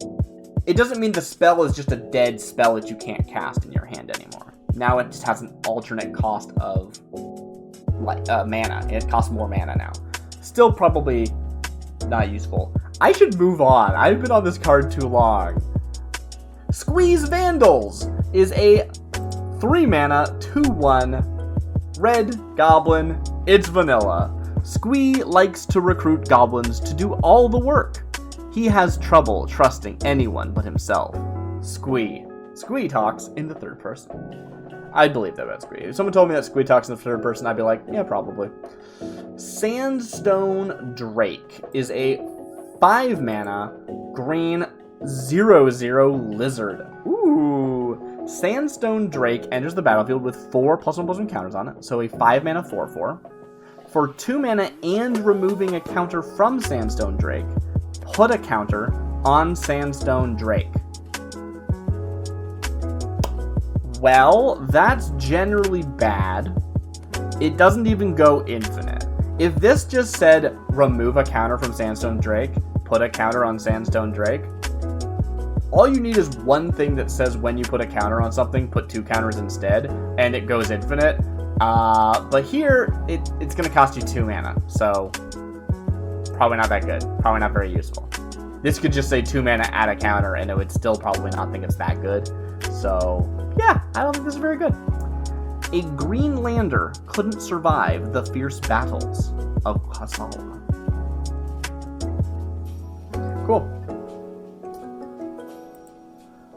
it doesn't mean the spell is just a dead spell that you can't cast in your hand anymore. Now it just has an alternate cost of mana. It costs more mana now. Still probably not useful. I should move on. I've been on this card too long. Squeeze Vandals is a 3 mana, 2/1 red goblin. It's vanilla. Squee likes to recruit goblins to do all the work. He has trouble trusting anyone but himself. Squee. Squee talks in the third person. I'd believe that about Squee. If someone told me that Squee talks in the third person, I'd be like, yeah, probably. Sandstone Drake is a 5 mana green 0/0 lizard. Ooh. Sandstone Drake enters the battlefield with 4+1/+1 counters on it, so a 5 mana 4/4. For 2 mana and removing a counter from Sandstone Drake, put a counter on Sandstone Drake. Well, that's generally bad. It doesn't even go infinite. If this just said, remove a counter from Sandstone Drake, put a counter on Sandstone Drake, all you need is one thing that says when you put a counter on something, put 2 counters instead, and it goes infinite. But here, it's going to cost you 2 mana, so probably not that good. Probably not very useful. This could just say 2 mana, add a counter, and it would still probably not think it's that good. So, yeah, I don't think this is very good. A Greenlander couldn't survive the fierce battles of Khazal. Cool.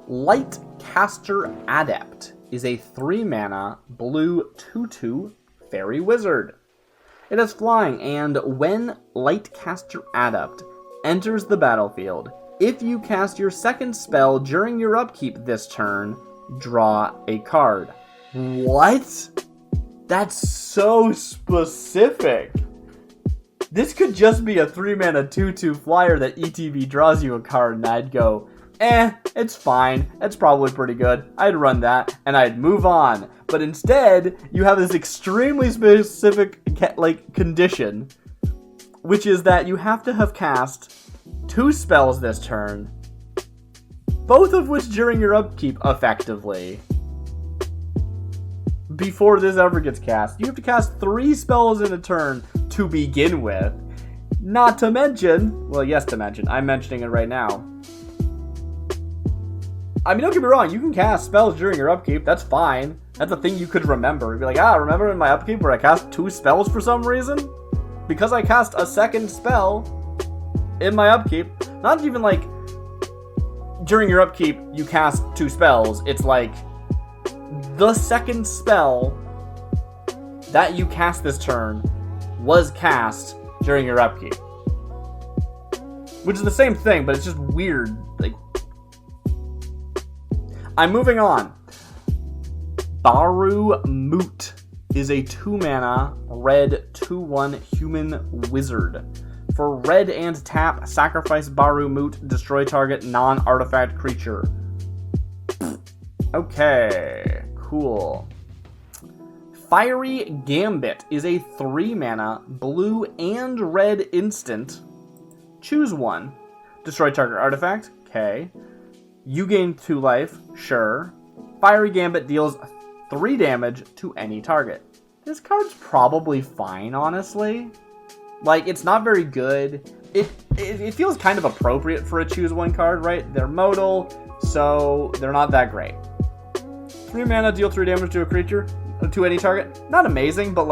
Lightcaster Adept is a 3 mana blue 2/2 fairy wizard. It has flying, and when Lightcaster Adept enters the battlefield, if you cast your second spell during your upkeep this turn, draw a card. What? That's so specific. This could just be a 3 mana 2/2 flyer that ETB draws you a card, and I'd go, it's fine. It's probably pretty good. I'd run that, and I'd move on. But instead, you have this extremely specific, condition, which is that you have to have cast 2 spells this turn, both of which during your upkeep, effectively. Before this ever gets cast. You have to cast 3 spells in a turn to begin with. Not to mention, well, yes to mention, I'm mentioning it right now. I mean, don't get me wrong, you can cast spells during your upkeep, that's fine. That's a thing you could remember. You'd be like, remember in my upkeep where I cast 2 spells for some reason? Because I cast a second spell in my upkeep, not even like, during your upkeep, you cast 2 spells, it's like, the second spell that you cast this turn was cast during your upkeep. Which is the same thing, but it's just weird. I'm moving on. Baru Moot is a 2 mana red 2/1 human wizard. For red and tap, sacrifice Baru Moot, destroy target non-artifact creature. Okay, cool. Fiery Gambit is a 3 mana blue and red instant. Choose one. Destroy target artifact. Okay. You gain 2 life. Sure. Fiery Gambit deals 3 damage to any target. This card's probably fine, honestly. It's not very good. It feels kind of appropriate for a choose one card, right? They're modal, so they're not that great. 3 mana, deal 3 damage to a creature, to any target. Not amazing, but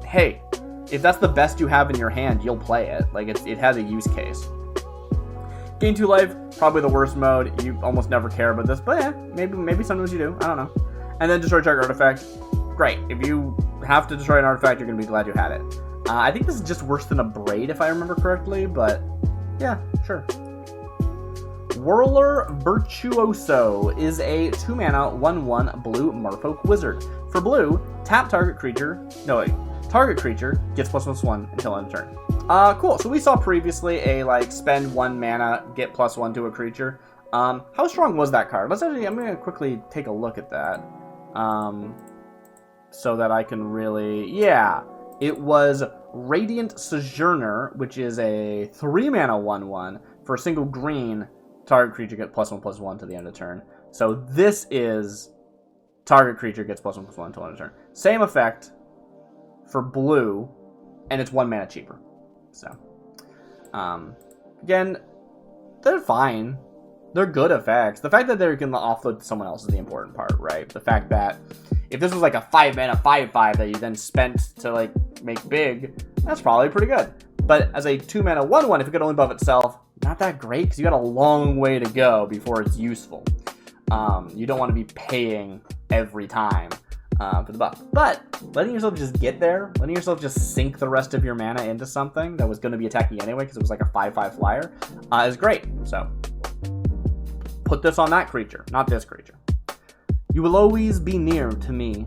hey, if that's the best you have in your hand, you'll play it. It has a use case. Gain 2 life, probably the worst mode. You almost never care about this, but yeah, maybe sometimes you do. I don't know. And then destroy target artifact. Great. If you have to destroy an artifact, you're going to be glad you had it. I think this is just worse than a Braid, if I remember correctly, but yeah, sure. Whirler Virtuoso is a 2 mana 1/1 blue merfolk wizard. For blue, tap target creature. No, wait. Target creature gets +1/+1 until end of turn. Cool. So we saw previously a spend 1 mana, get +1 to a creature. How strong was that card? I'm gonna quickly take a look at that. so that I can really... Yeah, it was Radiant Sojourner, which is a 3-mana 1/1 for a single green. Target creature gets +1/+1 to the end of turn. So this is target creature gets +1/+1 to the end of turn. Same effect for blue, and it's 1 mana cheaper. So, again, they're fine. They're good effects. The fact that they can offload to someone else is the important part, right? The fact that if this was like a 5-mana 5/5 that you then spent to like make big, that's probably pretty good. But as a 2-mana 1/1, if it could only buff itself, not that great because you got a long way to go before it's useful. You don't want to be paying every time for the buff. But letting yourself just get there, letting yourself just sink the rest of your mana into something that was going to be attacking anyway because it was like a 5/5 flyer is great. So put this on that creature, not this creature. You will always be near to me.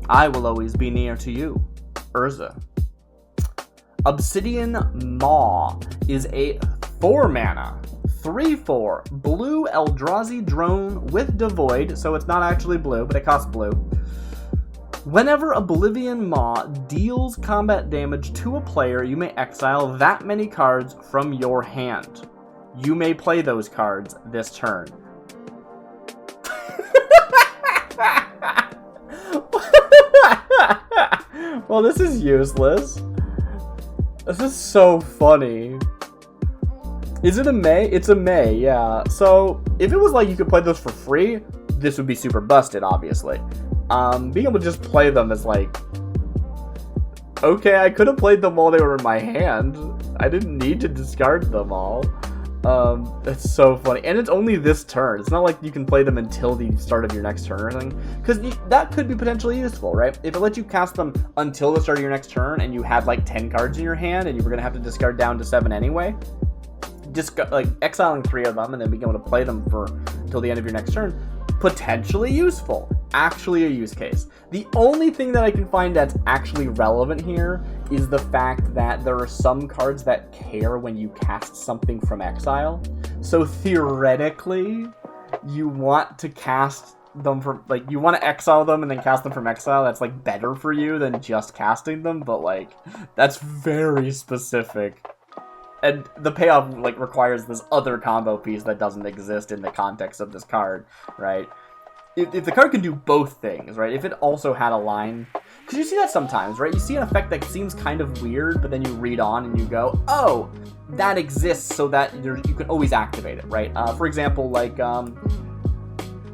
I will always be near to you. Urza. Obsidian Maw is a 4-mana 3/4 blue Eldrazi drone with Devoid, so it's not actually blue, but it costs blue. Whenever Oblivion Maw deals combat damage to a player, you may exile that many cards from your hand. You may play those cards this turn. Well, this is useless. This is so funny. Is it a May? It's a May, yeah. So, if it was like you could play those for free, this would be super busted, obviously. Being able to just play them is like... Okay, I could have played them while they were in my hand. I didn't need to discard them all. That's so funny. And it's only this turn. It's not like you can play them until the start of your next turn or anything. Because that could be potentially useful, right? If it lets you cast them until the start of your next turn and you had like 10 cards in your hand and you were going to have to discard down to 7 anyway, like exiling 3 of them and then being able to play them for until the end of your next turn, potentially useful. Actually a use case. The only thing that I can find that's actually relevant here is the fact that there are some cards that care when you cast something from exile. So theoretically, you want to cast them from, like, you want to exile them and then cast them from exile. That's like better for you than just casting them, but like, that's very specific. And the payoff like requires this other combo piece that doesn't exist in the context of this card, right? If the card can do both things, right? If it also had a line... Because you see that sometimes, right? You see an effect that seems kind of weird, but then you read on and you go, oh, that exists so that you can always activate it, right? For example, like...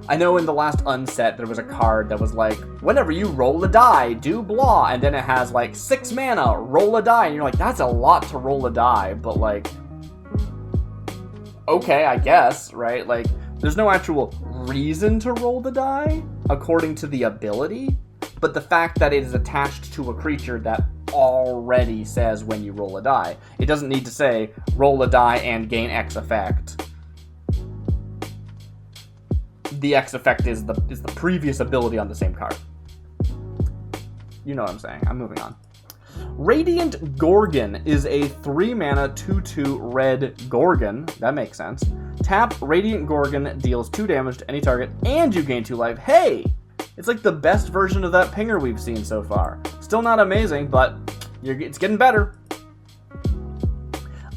I know in the last unset, there was a card that was like, whenever you roll a die, do blah, and then it has like 6 mana, roll a die, and you're like, that's a lot to roll a die, but like, okay, I guess, right? Like, there's no actual reason to roll the die, according to the ability, but the fact that it is attached to a creature that already says when you roll a die. It doesn't need to say, roll a die and gain X effect. The X effect is the previous ability on the same card. You know what I'm saying. I'm moving on. Radiant Gorgon is a 3-mana 2/2 red Gorgon. That makes sense. Tap Radiant Gorgon deals 2 damage to any target, and you gain 2 life. Hey! It's like the best version of that pinger we've seen so far. Still not amazing, but it's getting better.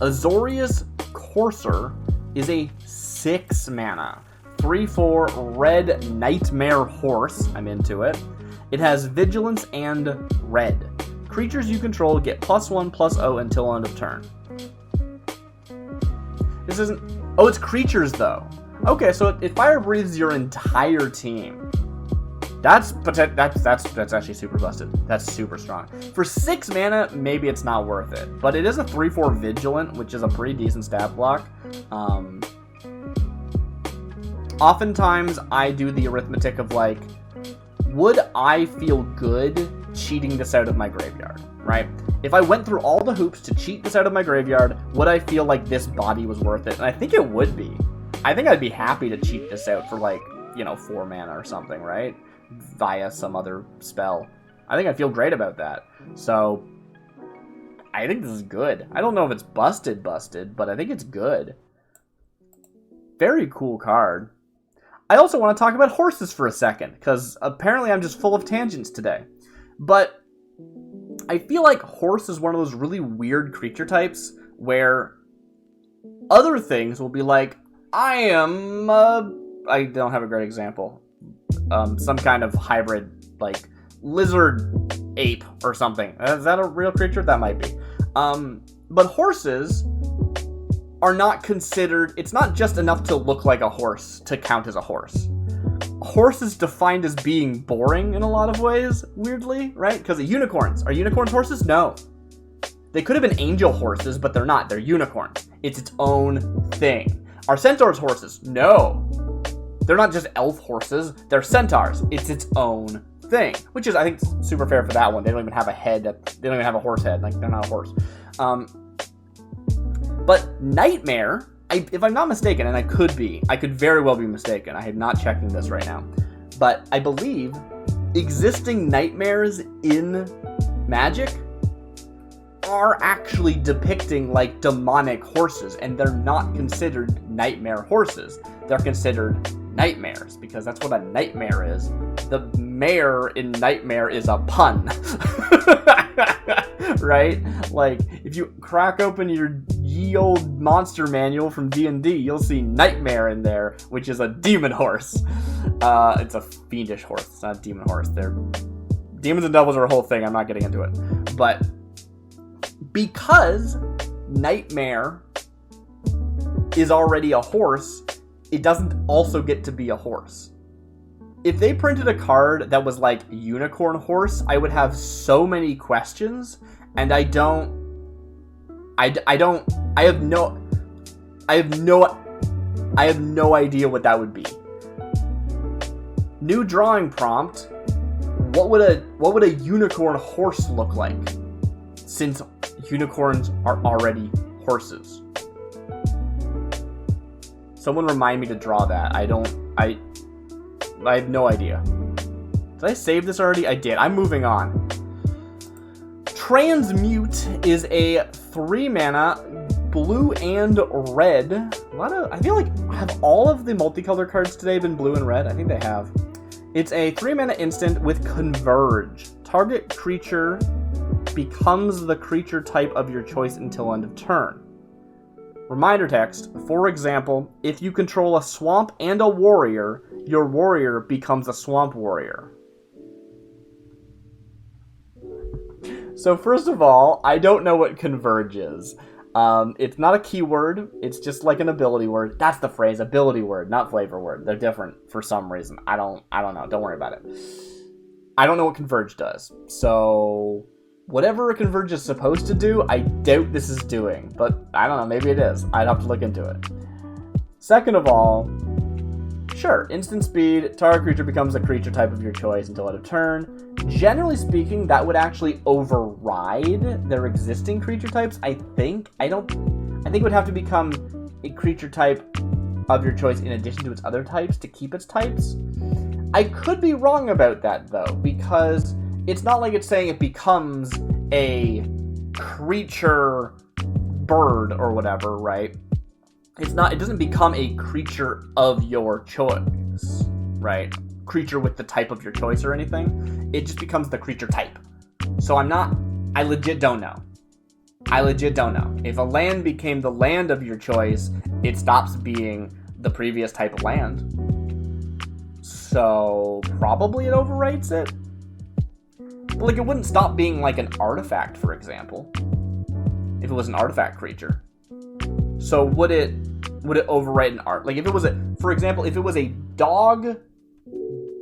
Azorius Courser is a 6-mana 3/4 red Nightmare Horse. I'm into it. It has Vigilance and red. Creatures you control get +1/+0 until end of turn. This isn't... Oh, it's creatures, though. Okay, so it fire breathes your entire team. That's actually super busted. That's super strong. For 6 mana, maybe it's not worth it. But it is a 3/4 Vigilant, which is a pretty decent stat block. Oftentimes, I do the arithmetic of, like, would I feel good cheating this out of my graveyard, right? If I went through all the hoops to cheat this out of my graveyard, would I feel like this body was worth it? And I think it would be. I think I'd be happy to cheat this out for, like, 4 mana or something, right? Via some other spell. I think I feel great about that. So, I think this is good. I don't know if it's busted, but I think it's good. Very cool card. I also want to talk about horses for a second, because apparently I'm just full of tangents today. But I feel like horse is one of those really weird creature types where other things will be like, I don't have a great example. Some kind of hybrid, like lizard ape or something. Is that a real creature? That might be. But horses are not considered, it's not just enough to look like a horse to count as a horse. Horse is defined as being boring in a lot of ways, weirdly, right? Because unicorns. Are unicorns horses? No. They could have been angel horses, but they're not. They're unicorns. It's its own thing. Are centaurs horses? No. They're not just elf horses. They're centaurs. It's its own thing. Which is, I think, super fair for that one. They don't even have a head. They don't even have a horse head. Like, they're not a horse. But nightmare, if I'm not mistaken, and I could very well be mistaken. I am not checking this right now. But I believe existing nightmares in Magic are actually depicting like demonic horses, and they're not considered nightmare horses. They're considered nightmares, because that's what a nightmare is. The mare in nightmare is a pun. Right? Like, if you crack open your ye old monster manual from D&D, you'll see nightmare in there, which is a demon horse. It's a fiendish horse. It's not a demon horse. Demons and devils are a whole thing. I'm not getting into it. But because nightmare is already a horse, it doesn't also get to be a horse. If they printed a card that was like unicorn horse, I would have so many questions, and I have no idea what that would be. New drawing prompt. What would a unicorn horse look like? Since unicorns are already horses. Someone remind me to draw that. I have no idea. Did I save this already? I did. I'm moving on. Transmute is a 3-mana blue and red. I feel like, have all of the multicolor cards today been blue and red? I think they have. It's a 3-mana instant with Converge. Target creature becomes the creature type of your choice until end of turn. Reminder text, for example, if you control a swamp and a warrior, your warrior becomes a swamp warrior. So first of all, I don't know what Converge is. It's not a keyword, it's just like an ability word. That's the phrase, ability word, not flavor word. They're different for some reason. I don't know, don't worry about it. I don't know what Converge does, so whatever a Converge is supposed to do, I doubt this is doing. But I don't know, maybe it is. I'd have to look into it. Second of all, sure, instant speed, target creature becomes a creature type of your choice until end of turn. Generally speaking, that would actually override their existing creature types, I think. I think it would have to become a creature type of your choice in addition to its other types to keep its types. I could be wrong about that, though, because it's not like it's saying it becomes a creature bird or whatever, right? It doesn't become a creature of your choice, right? Creature with the type of your choice or anything. It just becomes the creature type. So I legit don't know. If a land became the land of your choice, it stops being the previous type of land. So probably it overwrites it. But like, it wouldn't stop being like an artifact, for example, if it was an artifact creature. So would it overwrite an art? Like, if it was for example, if it was a dog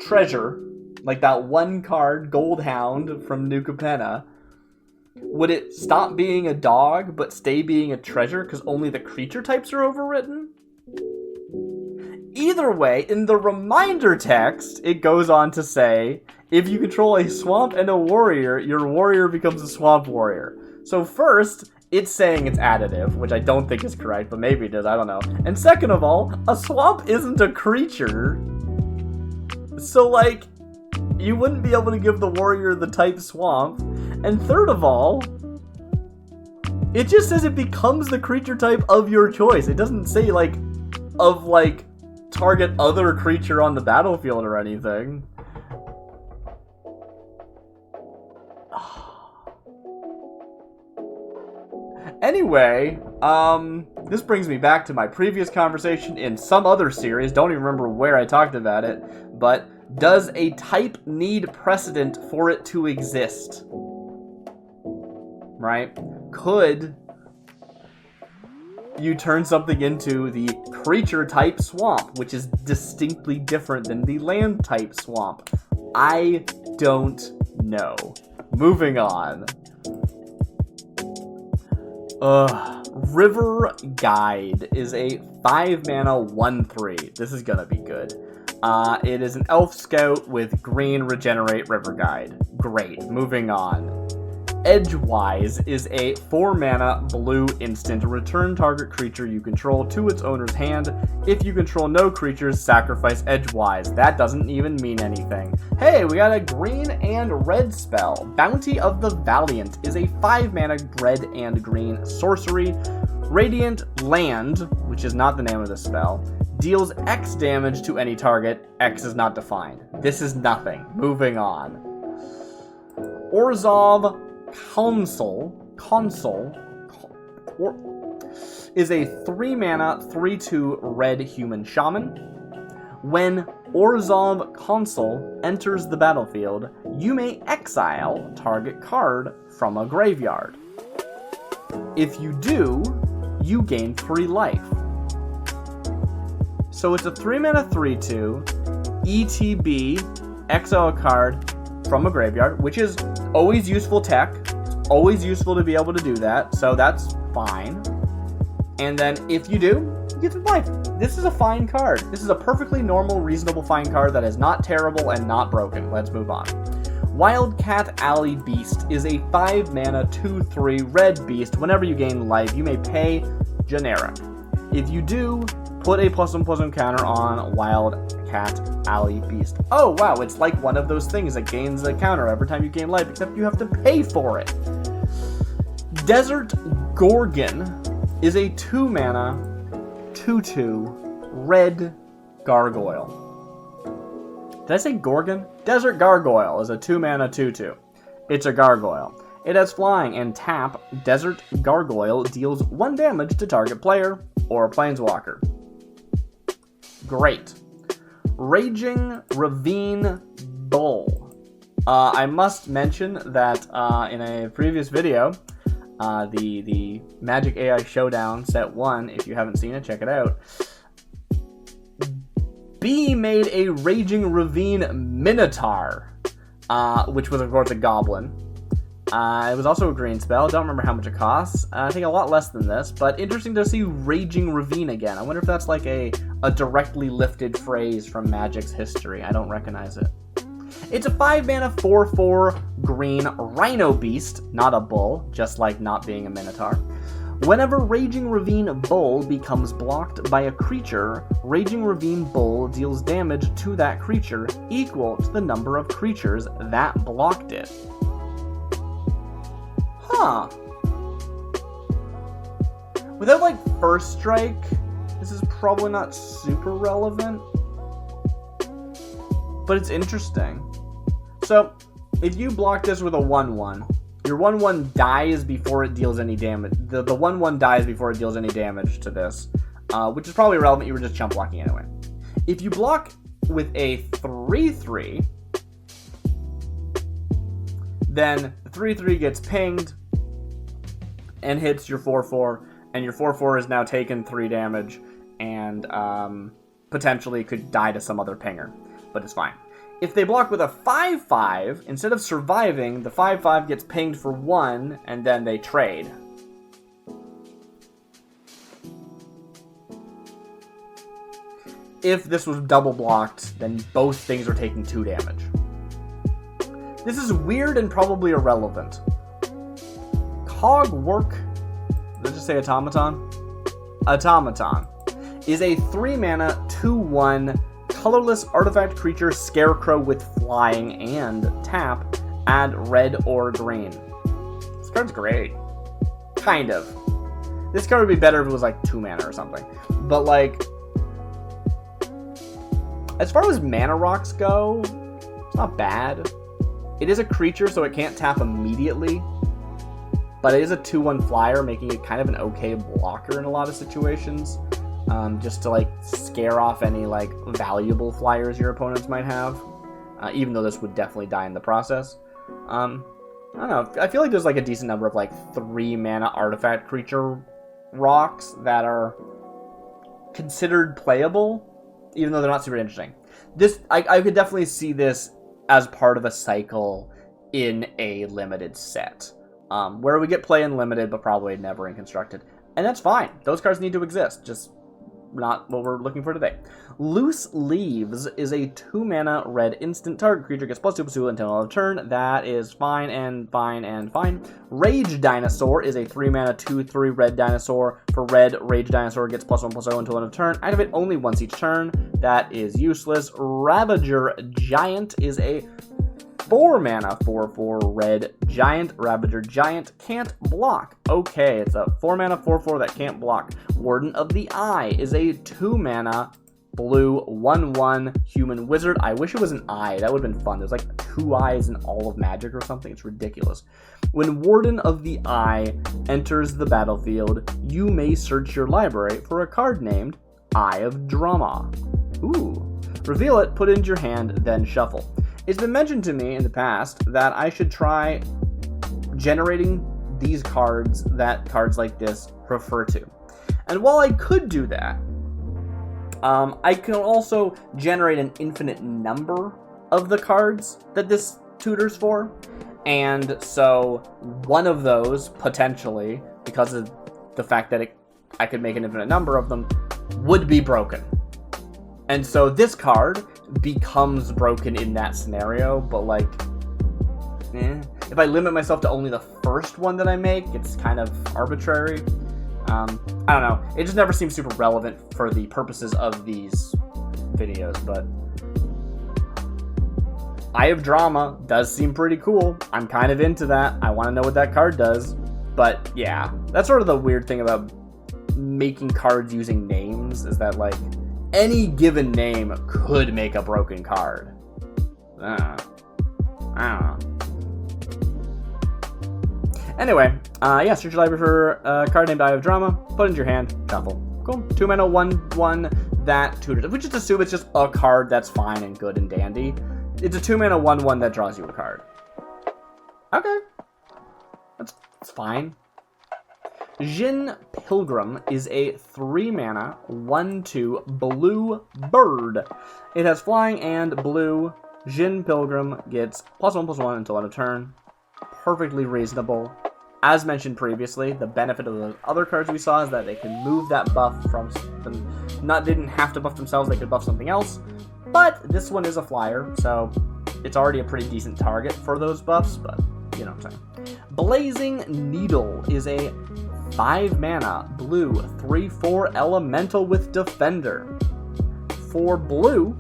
treasure, like that one card, Goldhound from New Capenna, would it stop being a dog but stay being a treasure because only the creature types are overwritten? Either way, in the reminder text, it goes on to say, if you control a swamp and a warrior, your warrior becomes a swamp warrior. So first, it's saying it's additive, which I don't think is correct, but maybe it is, I don't know. And second of all, a swamp isn't a creature. So, like, you wouldn't be able to give the warrior the type swamp. And third of all, it just says it becomes the creature type of your choice. It doesn't say, like, target other creature on the battlefield or anything. Anyway, this brings me back to my previous conversation in some other series. Don't even remember where I talked about it. But does a type need precedent for it to exist? Right? Could you turn something into the creature type swamp, which is distinctly different than the land type swamp? I don't know. Moving on. River Guide is a 5-mana 1/3. This is gonna be good. It is an elf scout with green regenerate River Guide. Great. Moving on. Edgewise is a 4-mana blue instant. Return target creature you control to its owner's hand. If you control no creatures, sacrifice Edgewise. That doesn't even mean anything. Hey, we got a green and red spell. Bounty of the Valiant is a 5-mana red and green sorcery. Radiant Land, which is not the name of the spell, deals X damage to any target. X is not defined. This is nothing. Moving on. Orzhov Console is a 3-mana 3/2 red human shaman. When Orzhov Console enters the battlefield, you may exile target card from a graveyard. If you do, you gain 3 life. So it's a 3-mana 3/2 ETB, exile a card from a graveyard, which is always useful tech. It's always useful to be able to do that, so that's fine. And then if you do, you get 3 life. This is a fine card. This is a perfectly normal, reasonable, fine card that is not terrible and not broken. Let's move on. Wildcat Alley Beast is a 5-mana 2/3 red beast. Whenever you gain life, you may pay generic. If you do, put a +1/+1 counter on Wildcat Alley Beast. Oh wow, it's like one of those things that gains a counter every time you gain life, except you have to pay for it. Desert Gorgon is a 2-mana 2/2 red gargoyle. Did I say Gorgon? Desert Gargoyle is a 2-mana 2/2. It's a gargoyle. It has flying and tap. Desert Gargoyle deals 1 damage to target player or a planeswalker. Great. Raging Ravine Bull. I must mention that in a previous video, the Magic AI Showdown Set 1, if you haven't seen it, check it out. B made a Raging Ravine Minotaur, which was of course a goblin. It was also a green spell. Don't remember how much it costs. I think a lot less than this, but interesting to see Raging Ravine again. I wonder if that's like a directly lifted phrase from Magic's history. I don't recognize it. It's a 5-mana 4/4 green Rhino Beast, not a bull, just like not being a Minotaur. Whenever Raging Ravine Bull becomes blocked by a creature, Raging Ravine Bull deals damage to that creature equal to the number of creatures that blocked it. Huh. Without, like, First Strike, this is probably not super relevant. But it's interesting. So, if you block this with a 1/1, your 1/1 dies before it deals any damage. The 1/1 dies before it deals any damage to this, which is probably irrelevant. You were just chump blocking anyway. If you block with a 3/3, then the 3/3 gets pinged and hits your 4/4, and your 4/4 is now taken 3 damage and potentially could die to some other pinger, but it's fine. If they block with a 5/5, instead of surviving, the 5/5 gets pinged for 1, and then they trade. If this was double blocked, then both things are taking 2 damage. This is weird and probably irrelevant. Cogwork, did I just say automaton? Automaton is a 3-mana 2/1 colorless artifact creature scarecrow with flying and tap, add red or green. This card's great. Kind of. This card would be better if it was like 2 mana or something. But like, as far as mana rocks go, it's not bad. It is a creature, so it can't tap immediately. but it is a 2/1 flyer, making it kind of an okay blocker in a lot of situations, just to like scare off any like valuable flyers your opponents might have, even though this would definitely die in the process. I don't know, I feel like there's like a decent number of like 3-mana artifact creature rocks that are considered playable, even though they're not super interesting. This, I could definitely see this as part of a cycle in a limited set, where we get play in limited, but probably never in constructed. And that's fine. Those cards need to exist, just not what we're looking for today. Loose Leaves is a 2-mana red instant. Target creature gets +2/+2 until end of turn. That is fine and fine and fine. Rage Dinosaur is a 3-mana 2/3 red dinosaur. For red, Rage Dinosaur gets +1/+0 until end of turn. Activate only once each turn. That is useless. Ravager Giant is a 4-mana 4/4 red giant. Ravager Giant can't block. Okay, it's a 4-mana 4/4 that can't block. Warden of the Eye is a 2-mana blue 1/1 human wizard. I wish it was an eye. That would have been fun. There's like 2 eyes in all of Magic or something. It's ridiculous. When Warden of the Eye enters the battlefield, you may search your library for a card named Eye of Drama. Ooh. Reveal it, put it into your hand, then shuffle. It's been mentioned to me in the past that I should try generating these cards that cards like this refer to. And while I could do that, I can also generate an infinite number of the cards that this tutors for. And so one of those, potentially, because of the fact that I could make an infinite number of them, would be broken. And so this card becomes broken in that scenario, but like, if I limit myself to only the first one that I make, it's kind of arbitrary. I don't know. It just never seems super relevant for the purposes of these videos, but Eye of Drama does seem pretty cool. I'm kind of into that. I want to know what that card does. But yeah, that's sort of the weird thing about making cards using names, is that like any given name could make a broken card. I don't know. Anyway, yeah, search your library for a card named Eye of Drama, put it into your hand, shuffle. Cool. 2-mana 1/1 that tutors. If we just assume it's just a card, that's fine and good and dandy. It's a 2-mana 1/1 that draws you a card. Okay. That's fine. Jin Pilgrim is a 3-mana 1/2 blue bird. It has flying and blue. Jin Pilgrim gets +1/+1 until end of turn. Perfectly reasonable. As mentioned previously, the benefit of those other cards we saw is that they can move that buff from them. They didn't have to buff themselves, they could buff something else. But this one is a flyer, so it's already a pretty decent target for those buffs, but you know what I'm saying. Blazing Needle is a 5-mana blue 3/4 elemental with Defender. For blue,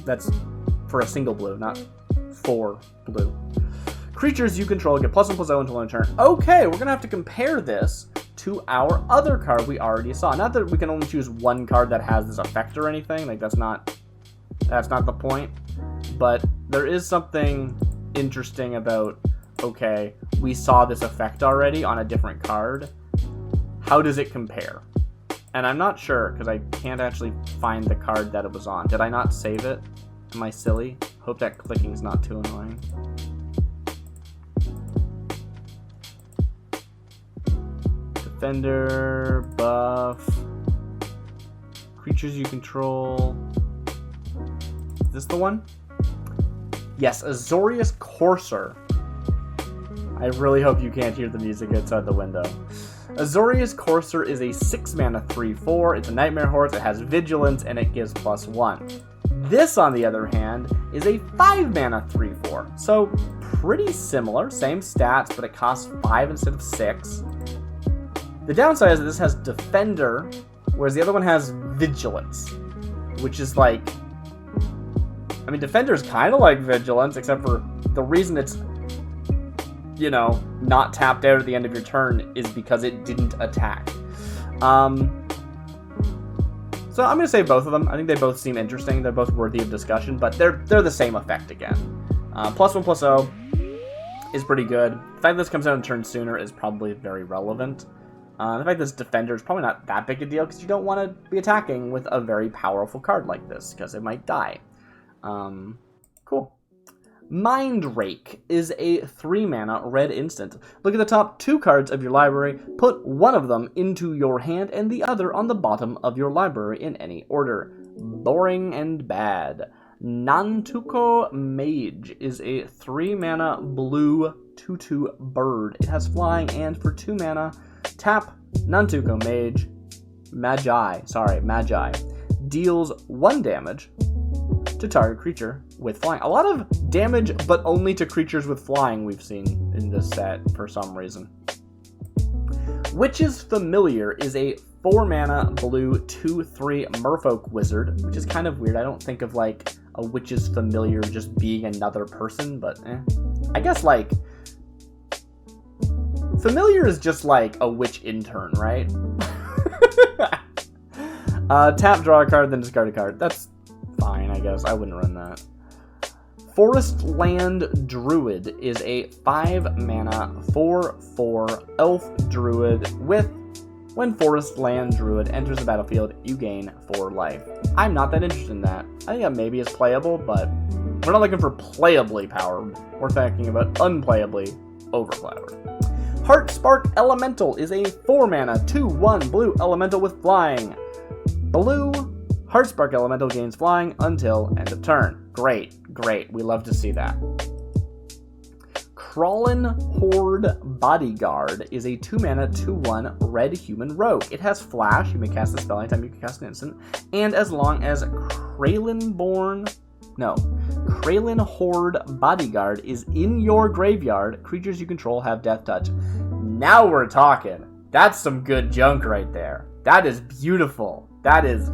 that's for a single blue, not 4 blue. Creatures you control get +1/+0 until end of turn. Okay, we're gonna have to compare this to our other card we already saw. Not that we can only choose one card that has this effect or anything. Like that's not the point. But there is something interesting about, okay, we saw this effect already on a different card. How does it compare? And I'm not sure, because I can't actually find the card that it was on. Did I not save it? Am I silly? Hope that clicking's not too annoying. Defender, buff, creatures you control. Is this the one? Yes, Azorius Courser. I really hope you can't hear the music outside the window. Azorius Courser is a 6-mana 3/4. It's a Nightmare Horse. It has Vigilance, and it gives +1. This, on the other hand, is a 5-mana 3/4. So, pretty similar. Same stats, but it costs 5 instead of 6. The downside is that this has Defender, whereas the other one has Vigilance, which is like... I mean, Defender is kind of like Vigilance, except for the reason it's, you know, not tapped out at the end of your turn is because it didn't attack. So I'm going to say both of them. I think they both seem interesting. They're both worthy of discussion, but they're the same effect again. +1/+0. is pretty good. The fact this comes out a turn sooner is probably very relevant. The fact this Defender is probably not that big a deal because you don't want to be attacking with a very powerful card like this because it might die. Cool. Mind Rake is a 3-mana red instant. Look at the top 2 cards of your library, put one of them into your hand and the other on the bottom of your library in any order. Boring and bad. Nantuko Mage is a 3-mana blue 2/2 bird. It has flying, and for 2 mana, tap Nantuko Mage, Magi, deals 1 damage to target creature with flying. A lot of damage, but only to creatures with flying we've seen in this set for some reason. Witch's Familiar is a 4-mana blue 2/3 merfolk wizard, which is kind of weird. I don't think of like a Witch's Familiar just being another person, but I guess like Familiar is just like a witch intern, right? Tap, draw a card, then discard a card. That's fine, I guess. I wouldn't run that. Forestland Druid is a 5-mana 4/4 elf druid with, when Forestland Druid enters the battlefield, you gain 4 life. I'm not that interested in that. I think that maybe is playable, but we're not looking for playably powered. We're talking about unplayably overpowered. Heartspark Elemental is a 4-mana 2/1 blue elemental with flying. Blue Heartspark Elemental gains flying until end of turn. Great. We love to see that. Crawlin' Horde Bodyguard is a 2-mana 2/1 red human rogue. It has flash. You may cast the spell anytime you can cast an instant. And as long as Kralin Horde Bodyguard is in your graveyard, creatures you control have death touch. Now we're talking. That's some good junk right there. That is beautiful. That is,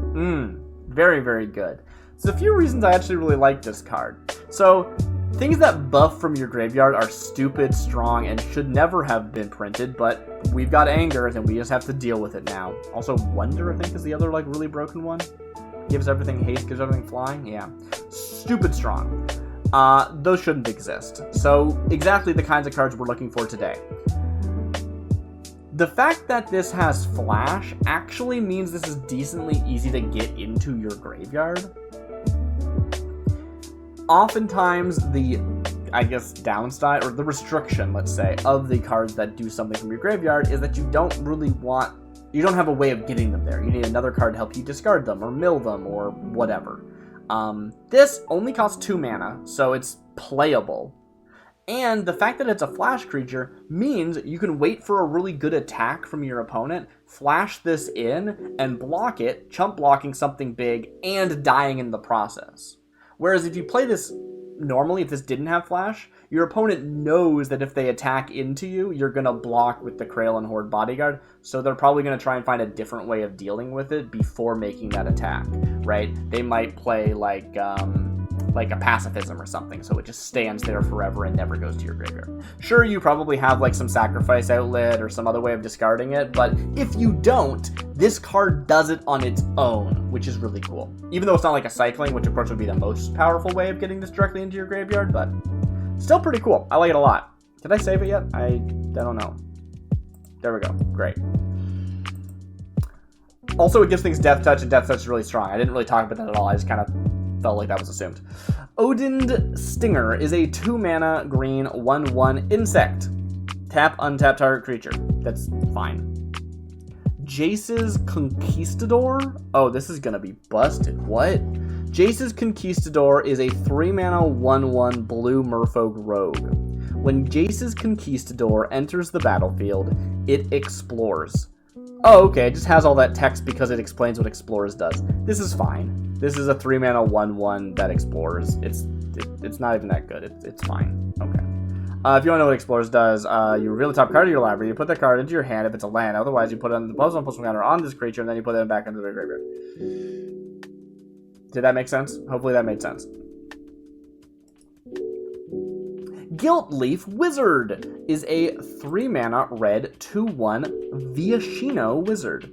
very, very good. There's a few reasons I actually really like this card. So, things that buff from your graveyard are stupid, strong, and should never have been printed, but we've got Anger, and we just have to deal with it now. Also, Wonder, I think, is the other, like, really broken one. Gives everything haste, gives everything flying, yeah. Stupid strong. Those shouldn't exist. So, exactly the kinds of cards we're looking for today. The fact that this has flash actually means this is decently easy to get into your graveyard. Oftentimes, the, I guess, downside, or the restriction, let's say, of the cards that do something from your graveyard is that you don't have a way of getting them there. You need another card to help you discard them, or mill them, or whatever. This only costs 2 mana, so it's playable. And the fact that it's a flash creature means you can wait for a really good attack from your opponent, flash this in, and block it, chump blocking something big, and dying in the process. Whereas if you play this normally, if this didn't have flash, your opponent knows that if they attack into you, you're going to block with the Kralin Horde Bodyguard, so they're probably going to try and find a different way of dealing with it before making that attack, right? They might play like a pacifism or something, so it just stands there forever and never goes to your graveyard. Sure, you probably have like some sacrifice outlet or some other way of discarding it, but if you don't, this card does it on its own, which is really cool. Even though it's not like a cycling, which of course would be the most powerful way of getting this directly into your graveyard, but still pretty cool. I like it a lot. Did I save it yet? I don't know. There we go. Great. Also, it gives things death touch, and death touch is really strong. I didn't really talk about that at all. I just kind of felt like that was assumed. Odin Stinger is a 2-mana green 1/1 insect. Tap, untap target creature. That's fine. Jace's Conquistador? Oh, this is gonna be busted. What? Jace's Conquistador is a 3-mana 1/1 blue merfolk rogue. When Jace's Conquistador enters the battlefield, it explores. Oh, okay, it just has all that text because it explains what explores does. This is fine. This is a 3-mana 1/1 that explores. It's not even that good. It's fine. Okay. If you want to know what explores does, you reveal the top card of your library. You put that card into your hand if it's a land. Otherwise, you put it on the +1/+1 counter on this creature, and then you put it back into the graveyard. Did that make sense? Hopefully that made sense. Gilt-Leaf Wizard is a 3-mana red 2/1 Viashino Wizard.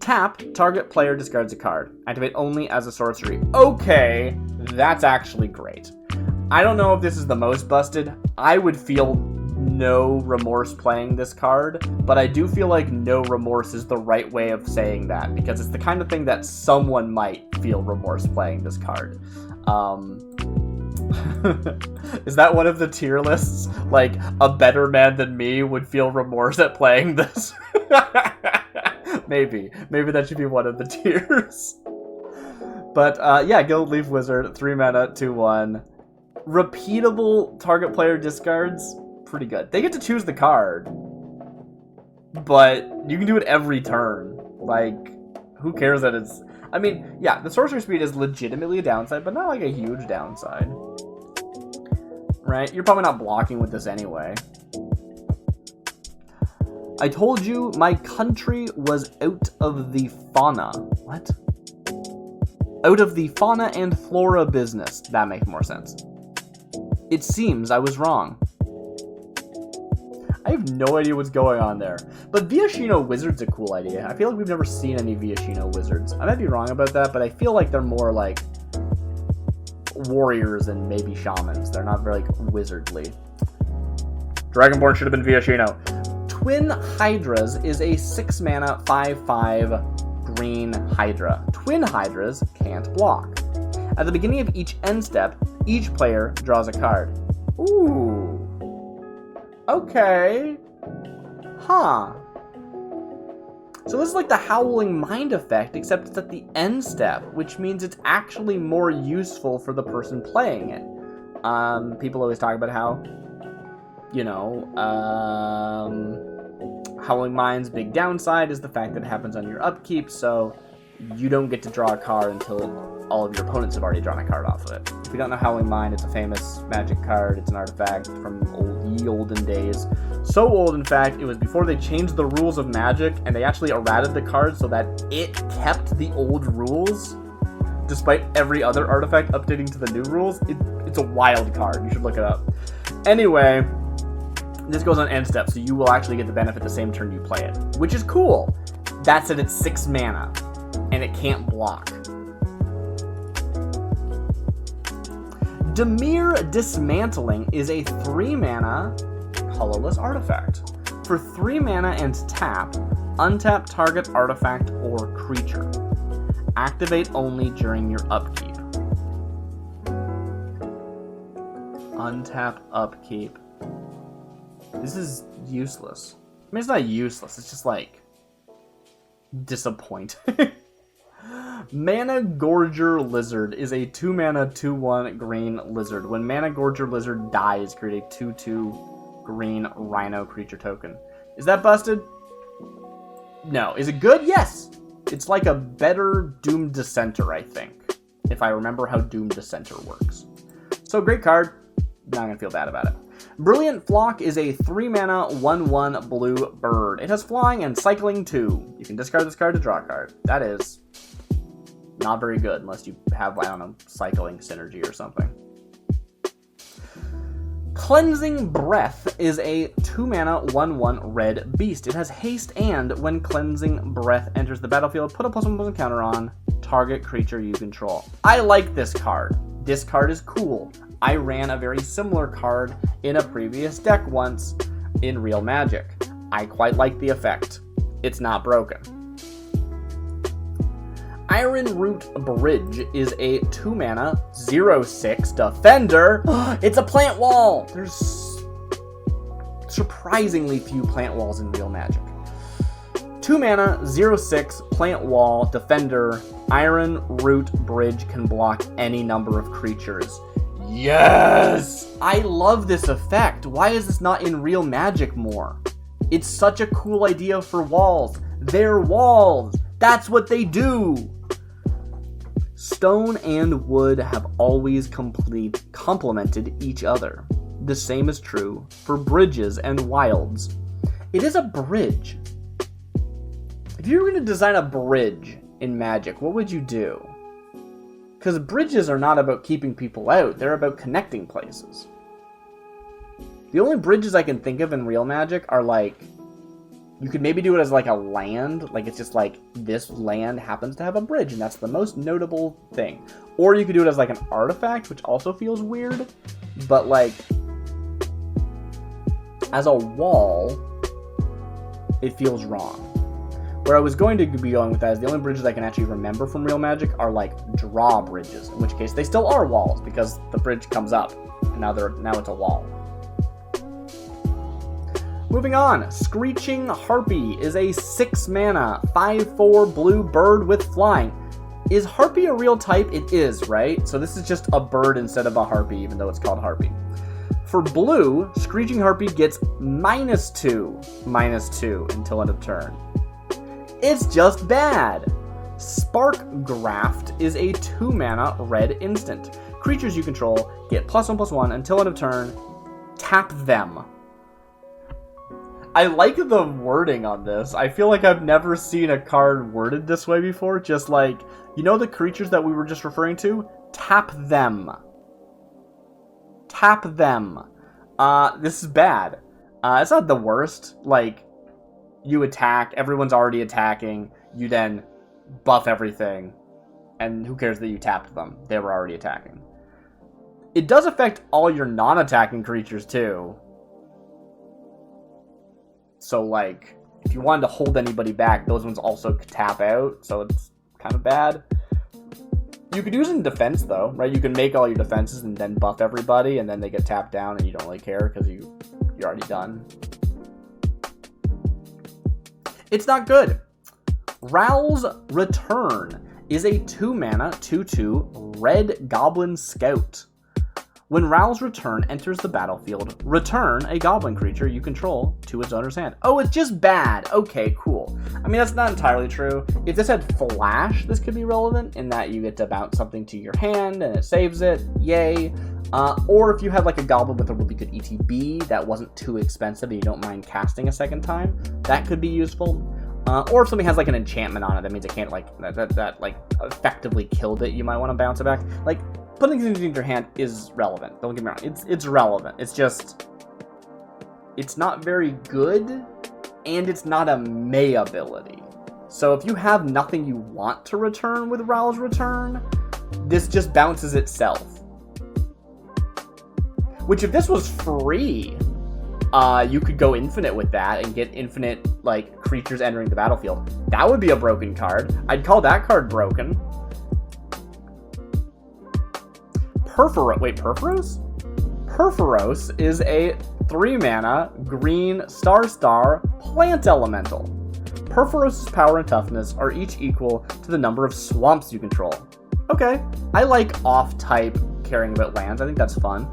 Tap, target player discards a card. Activate only as a sorcery. Okay, that's actually great. I don't know if this is the most busted. I would feel no remorse playing this card, but I do feel like no remorse is the right way of saying that, because it's the kind of thing that someone might feel remorse playing this card. Is that one of the tier lists? Like, a better man than me would feel remorse at playing this? Maybe that should be one of the tiers. But yeah, Guild Leaf Wizard, 3 mana, 2/1. Repeatable target player discards, pretty good. They get to choose the card, but you can do it every turn. Like, who cares that it's... I mean, yeah, the sorcerer speed is legitimately a downside, but not like a huge downside. Right? You're probably not blocking with this anyway. I told you my country was out of the fauna. What? Out of the fauna and flora business. That makes more sense. It seems I was wrong. I have no idea what's going on there. But Viashino Wizard's a cool idea. I feel like we've never seen any Viashino Wizards. I might be wrong about that, but I feel like they're more like warriors and maybe shamans. They're not very like wizardly. Dragonborn should have been Viashino. Twin Hydras is a 6 mana 5/5 green Hydra. Twin Hydras can't block. At the beginning of each end step, each player draws a card. Ooh. Okay. Huh. So this is like the Howling Mind effect, except it's at the end step, which means it's actually more useful for the person playing it. People always talk about how, you know, Howling Mind's big downside is the fact that it happens on your upkeep, so you don't get to draw a card until all of your opponents have already drawn a card off of it. If you don't know Howling Mind, it's a famous magic card. It's an artifact from ye olden days. So old, in fact, it was before they changed the rules of Magic, and they actually errated the card so that it kept the old rules, despite every other artifact updating to the new rules. It's a wild card. You should look it up. Anyway, this goes on end step, so you will actually get the benefit the same turn you play it, which is cool. That's at its 6 mana, and it can't block. Dimir Dismantling is a 3 mana colorless artifact. For 3 mana and tap, untap target artifact or creature. Activate only during your upkeep. Untap upkeep. This is useless. I mean, it's not useless, it's just like disappointing. Mana Gorger Lizard is a 2 mana 2/1 green lizard. When Mana Gorger Lizard dies, create a 2/2 green rhino creature token. Is that busted? No. Is it good? Yes! It's like a better Doom Dissenter, I think, if I remember how Doom Dissenter works. So, great card. Not gonna feel bad about it. Brilliant Flock is a 3 mana 1/1 blue bird. It has flying and cycling 2. You can discard this card to draw a card. That is not very good unless you have, I don't know, cycling synergy or something. Cleansing Breath is a 2 mana 1/1 red beast. It has haste, and when Cleansing Breath enters the battlefield, put a +1/+1 counter on target creature you control. I like this card. This card is cool. I ran a very similar card in a previous deck once in Real Magic. I quite like the effect. It's not broken. Iron Root Bridge is a 2 mana 0/6 defender. It's a plant wall! There's surprisingly few plant walls in Real Magic. 2 mana 0/6 plant wall defender. Iron Root Bridge can block any number of creatures. Yes! I love this effect. Why is this not in Real Magic more? It's such a cool idea for walls. They're walls. That's what they do. Stone and wood have always complemented each other. The same is true for bridges and wilds. It is a bridge. If you were going to design a bridge in Magic, what would you do? Because bridges are not about keeping people out, they're about connecting places. The only bridges I can think of in Real Magic are like, you could maybe do it as like a land, like it's just like this land happens to have a bridge and that's the most notable thing. Or you could do it as like an artifact, which also feels weird, but like, As a wall, it feels wrong. Where I was going to be going with that is the only bridges I can actually remember from Real Magic are like drawbridges, in which case they still are walls because the bridge comes up and now it's a wall. Moving on, Screeching Harpy is a 6 mana, 5/4 blue bird with flying. Is Harpy a real type? It is, right? So this is just a bird instead of a harpy, even though it's called Harpy. For blue, Screeching Harpy gets -2 until end of turn. It's just bad. Spark Graft is a 2 mana red instant. Creatures you control get +1/+1 until end of turn. Tap them. I like the wording on this. I feel like I've never seen a card worded this way before. Just like, you know the creatures that we were just referring to? Tap them. Tap them. This is bad. It's not the worst. Like, you attack, everyone's already attacking, you then buff everything, and who cares that you tapped them? They were already attacking. It does affect all your non-attacking creatures too. So, like, if you wanted to hold anybody back, those ones also could tap out, so it's kind of bad. You could use it in defense, though, right? You can make all your defenses and then buff everybody, and then they get tapped down, and you don't really care because you're already done. It's not good. Ral's Return is a 2 mana, 2/2 red goblin scout. When Ral's Return enters the battlefield, return a goblin creature you control to its owner's hand. Oh, it's just bad. Okay, cool. I mean, that's not entirely true. If this had Flash, this could be relevant in that you get to bounce something to your hand and it saves it. Yay. Or if you had like a goblin with a really good ETB that wasn't too expensive and you don't mind casting a second time, that could be useful. Or if something has like an enchantment on it, that means it can't like, that like effectively killed it, you might want to bounce it back. Like, putting things into your hand is relevant. Don't get me wrong. It's relevant. It's just, it's not very good, and it's not a May ability. So if you have nothing you want to return with Ral's Return, this just bounces itself. Which, if this was free, you could go infinite with that and get infinite like creatures entering the battlefield. That would be a broken card. I'd call that card broken. Purphoros? Purphoros is a 3 mana green star plant elemental. Purphoros' power and toughness are each equal to the number of swamps you control. Okay, I like off-type caring about lands. I think that's fun.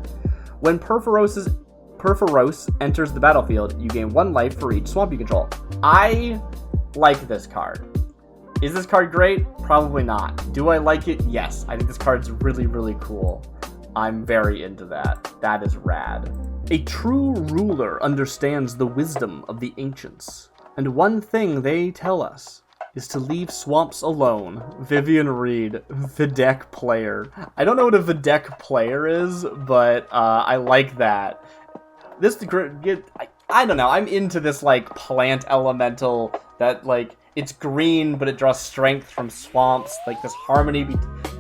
When Purphoros enters the battlefield, you gain 1 life for each swamp you control. I like this card. Is this card great? Probably not. Do I like it? Yes. I think this card's really, really cool. I'm very into that. That is rad. A true ruler understands the wisdom of the ancients, and one thing they tell us is to leave swamps alone. Vivian Reed, Videk player. I don't know what a Videk player is, but I like that. This, I don't know, I'm into this, like, plant elemental that, like, it's green, but it draws strength from swamps, like, this harmony.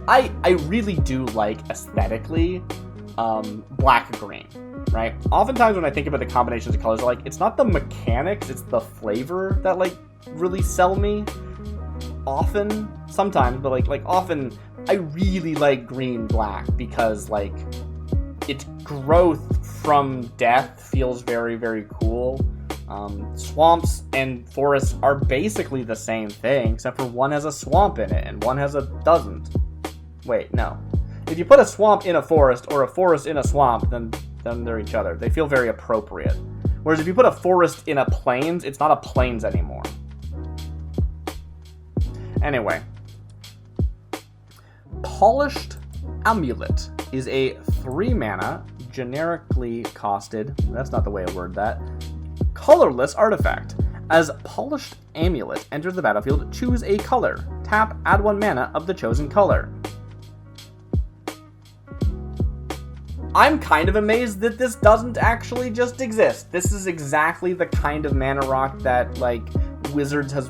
I really do like, aesthetically, black-green, right? Oftentimes when I think about the combinations of colors, like, it's not the mechanics, it's the flavor that, like, really sell me. Often, sometimes, but, like often, I really like green-black because, like, its growth from death feels very, very cool. Swamps and forests are basically the same thing, except for one has a swamp in it and one doesn't. Wait, no. If you put a swamp in a forest or a forest in a swamp, then they're each other. They feel very appropriate. Whereas if you put a forest in a plains, it's not a plains anymore. Anyway. Polished Amulet is a 3 mana, generically costed, that's not the way I word that, colorless artifact. As Polished Amulet enters the battlefield, choose a color. Tap, add 1 mana of the chosen color. I'm kind of amazed that this doesn't actually just exist. This is exactly the kind of mana rock that, like, Wizards has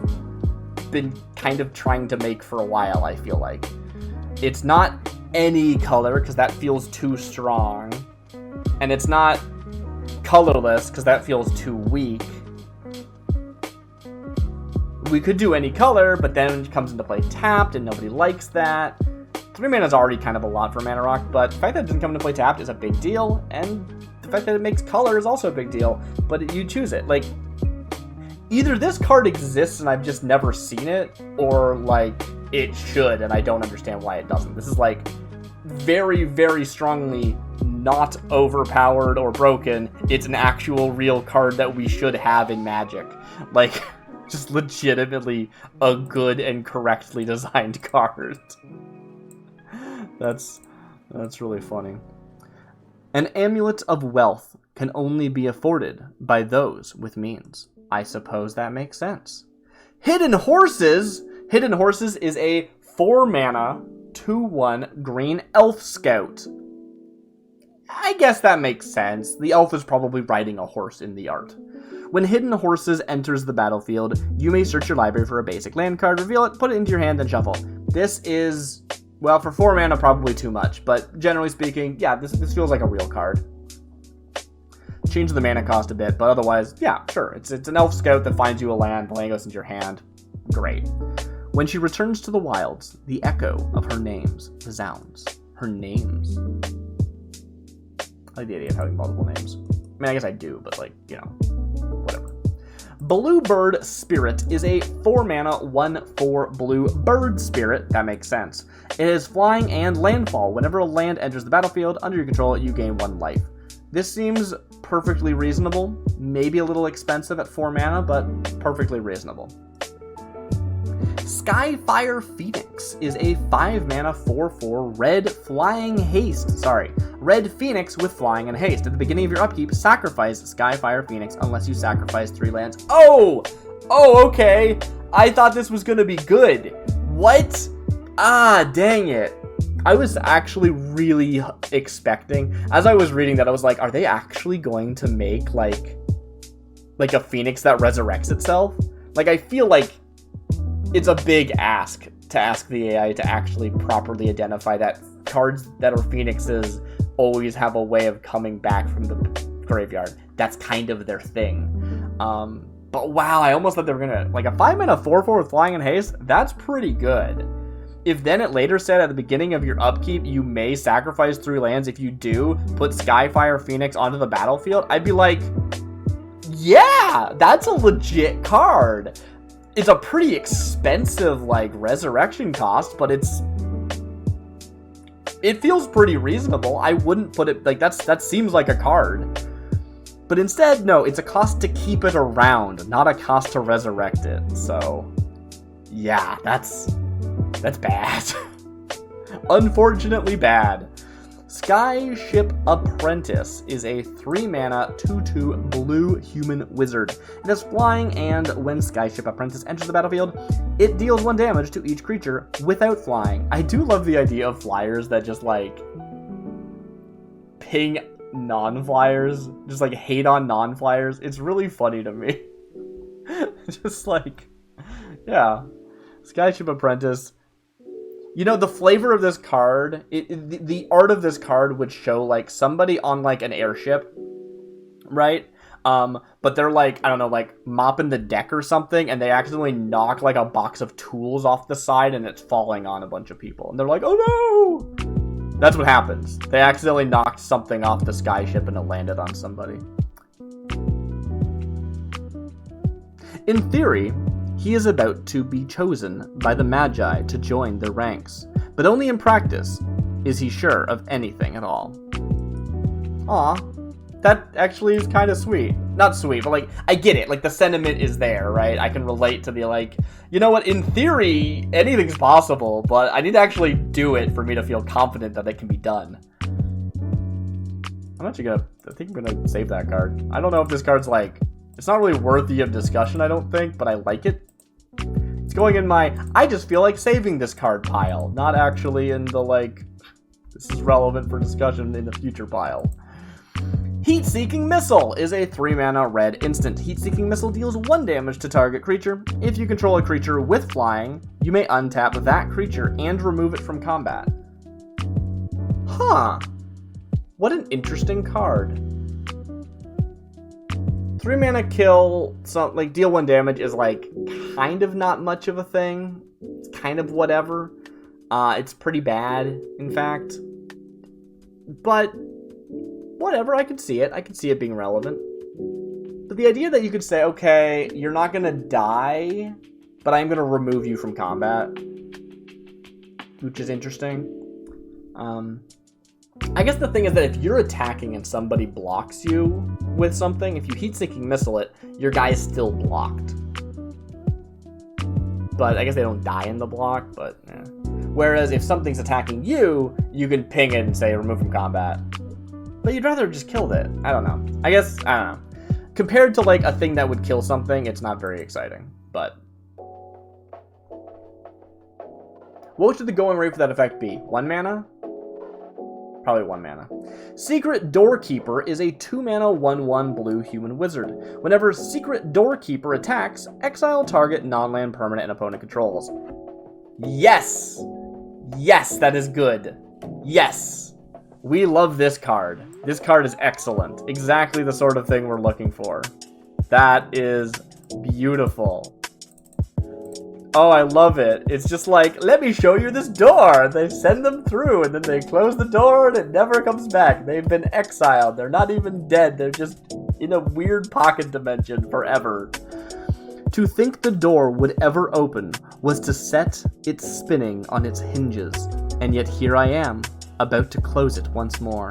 been kind of trying to make for a while, I feel like. It's not any color, because that feels too strong. And it's not colorless, because that feels too weak. We could do any color, but then it comes into play tapped, and nobody likes that. 3 mana is already kind of a lot for Mana Rock, but the fact that it doesn't come into play tapped is a big deal, and the fact that it makes color is also a big deal, but you choose it. Like, either this card exists and I've just never seen it, or, like, it should, and I don't understand why it doesn't. This is, like, very, very strongly not overpowered or broken. It's an actual real card that we should have in Magic. Like, just legitimately a good and correctly designed card. That's really funny. An amulet of wealth can only be afforded by those with means. I suppose that makes sense. Hidden Horses! Hidden Horses is a 4 mana, 2/1 green elf scout. I guess that makes sense. The elf is probably riding a horse in the art. When Hidden Horses enters the battlefield, you may search your library for a basic land card, reveal it, put it into your hand, then shuffle. This is, well, for 4 mana, probably too much, but generally speaking, yeah, this feels like a real card. Change the mana cost a bit, but otherwise, yeah, sure. It's an elf scout that finds you a land, the land goes into your hand. Great. When she returns to the wilds, the echo of her names resounds. Her names. I like the idea of having multiple names. I mean, I guess I do, but, like, you know, whatever. Bluebird Spirit is a 4 mana, 1/4 blue bird spirit. That makes sense. It is flying and landfall. Whenever a land enters the battlefield under your control, you gain 1 life. This seems perfectly reasonable. Maybe a little expensive at 4 mana, but perfectly reasonable. Skyfire Phoenix is a 5 mana, 4/4 red flying haste. Red Phoenix with flying and haste. At the beginning of your upkeep, sacrifice Skyfire Phoenix unless you sacrifice 3 lands. Oh, okay. I thought this was going to be good. What? Ah, dang it. I was actually really expecting, as I was reading that, I was like, are they actually going to make, like a Phoenix that resurrects itself? Like, I feel like it's a big ask to ask the AI to actually properly identify that cards that are Phoenixes always have a way of coming back from the graveyard. That's kind of their thing. But wow, I almost thought they were gonna, like, a 5 mana 4/4 with flying and haste, that's pretty good. If then it later said at the beginning of your upkeep, you may sacrifice 3 lands. If you do, put Skyfire Phoenix onto the battlefield, I'd be like, yeah, that's a legit card. It's a pretty expensive, like, resurrection cost, but it feels pretty reasonable. I wouldn't put it, like, that seems like a card. But instead, no, it's a cost to keep it around, not a cost to resurrect it. So, yeah, that's bad. Unfortunately bad. Skyship Apprentice is a 3 mana, 2/2 blue human wizard. It has flying, and when Skyship Apprentice enters the battlefield, it deals 1 damage to each creature without flying. I do love the idea of flyers that just, like, ping non-flyers, just, like, hate on non-flyers. It's really funny to me. Just, like, yeah. Skyship Apprentice. You know, the flavor of this card, the art of this card would show, like, somebody on, like, an airship, right? But they're, like, I don't know, like, mopping the deck or something, and they accidentally knock, like, a box of tools off the side, and it's falling on a bunch of people. And they're like, oh no! That's what happens. They accidentally knocked something off the skyship, and it landed on somebody. In theory, he is about to be chosen by the Magi to join their ranks, but only in practice is he sure of anything at all. Aw, that actually is kind of sweet. Not sweet, but, like, I get it. Like, the sentiment is there, right? I can relate to the, like, you know what, in theory, anything's possible, but I need to actually do it for me to feel confident that it can be done. I think I'm gonna save that card. I don't know if this card's, like, it's not really worthy of discussion, I don't think, but I like it. It's going in my, I just feel like saving this card pile, not actually in the, like, this is relevant for discussion in the future pile. Heat-Seeking Missile is a 3 mana red instant. Heat-Seeking Missile deals 1 damage to target creature. If you control a creature with flying, you may untap that creature and remove it from combat. Huh. What an interesting card. 3 mana kill, like deal 1 damage is like kind of not much of a thing. It's kind of whatever. It's pretty bad, in fact. But whatever, I could see it. I could see it being relevant. But the idea that you could say, okay, you're not going to die, but I'm going to remove you from combat, which is interesting. I guess the thing is that if you're attacking and somebody blocks you with something, if you heat-sinking missile it, your guy is still blocked. But I guess they don't die in the block, but yeah. Whereas if something's attacking you, you can ping it and say remove from combat. But you'd rather have just killed it. I don't know. I don't know. Compared to like a thing that would kill something, it's not very exciting. But what should the going rate for that effect be? 1 mana? Probably 1 mana. Secret Doorkeeper is a 2 mana 1/1 blue human wizard. Whenever Secret Doorkeeper attacks, exile target non-land permanent and opponent controls. Yes! Yes, that is good. Yes! We love this card. This card is excellent. Exactly the sort of thing we're looking for. That is beautiful. Oh, I love it. It's just like, let me show you this door. They send them through, and then they close the door, and it never comes back. They've been exiled. They're not even dead. They're just in a weird pocket dimension forever. To think the door would ever open was to set it spinning on its hinges. And yet here I am, about to close it once more.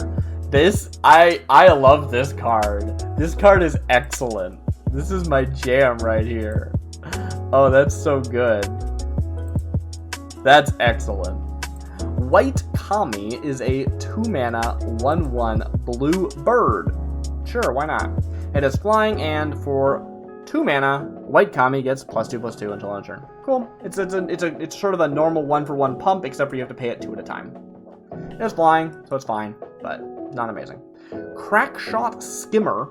I love this card. This card is excellent. This is my jam right here. Oh, that's so good. That's excellent. White Kami is a 2 mana 1/1 blue bird. Sure, why not? It has flying, and for 2 mana, White Kami gets +2/+2 until end of turn. Cool. It's sort of a normal 1-for-1 pump, except for you have to pay it 2 at a time. It has flying, so it's fine, but not amazing. Crackshot Skimmer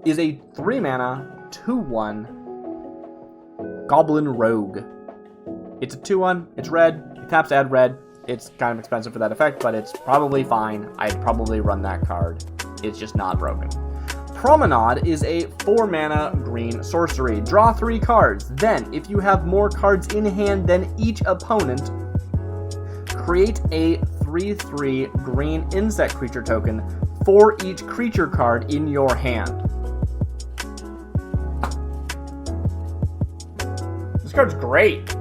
is a 3 mana 2/1 Goblin Rogue. It's a 2/1, it's red, it taps to add red. It's kind of expensive for that effect, but it's probably fine. I'd probably run that card. It's just not broken. Promenade is a 4 mana green sorcery. Draw 3 cards. Then, if you have more cards in hand than each opponent, create a 3/3 green insect creature token for each creature card in your hand. This card's great.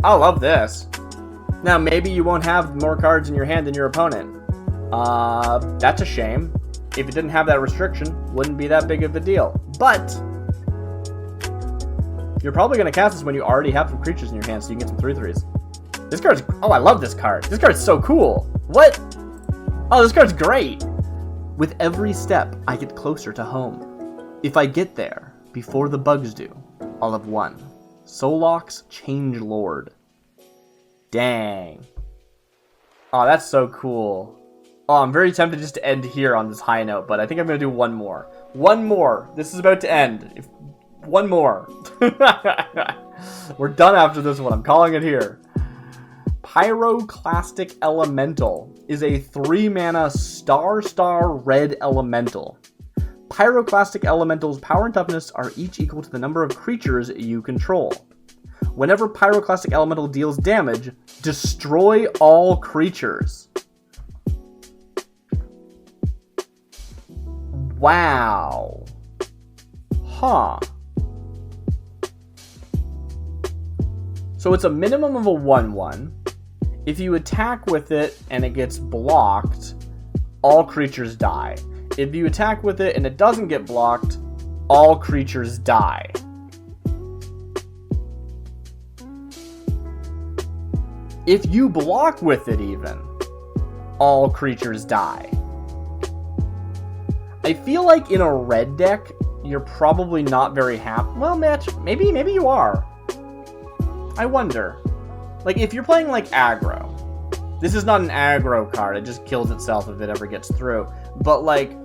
I love this. Now, maybe you won't have more cards in your hand than your opponent. That's a shame. If it didn't have that restriction, wouldn't be that big of a deal. But you're probably going to cast this when you already have some creatures in your hand, so you can get some 3/3s. This card's... Oh, I love this card. This card's so cool. What? Oh, this card's great. With every step, I get closer to home. If I get there before the bugs do, I'll have won. Solok's Change Lord. Dang. Oh, that's so cool. Oh, I'm very tempted just to end here on this high note, but I think I'm going to do one more. One more. This is about to end. One more. We're done after this one. I'm calling it here. Pyroclastic Elemental is a 3 mana star red elemental. Pyroclastic Elemental's power and toughness are each equal to the number of creatures you control. Whenever Pyroclastic Elemental deals damage, destroy all creatures. Wow. Huh. So it's a minimum of a 1/1. If you attack with it and it gets blocked, all creatures die. If you attack with it and it doesn't get blocked, all creatures die. If you block with it even, all creatures die. I feel like in a red deck, you're probably not very happy. Well, maybe you are. I wonder. Like, if you're playing, like, aggro. This is not an aggro card. It just kills itself if it ever gets through. But, like,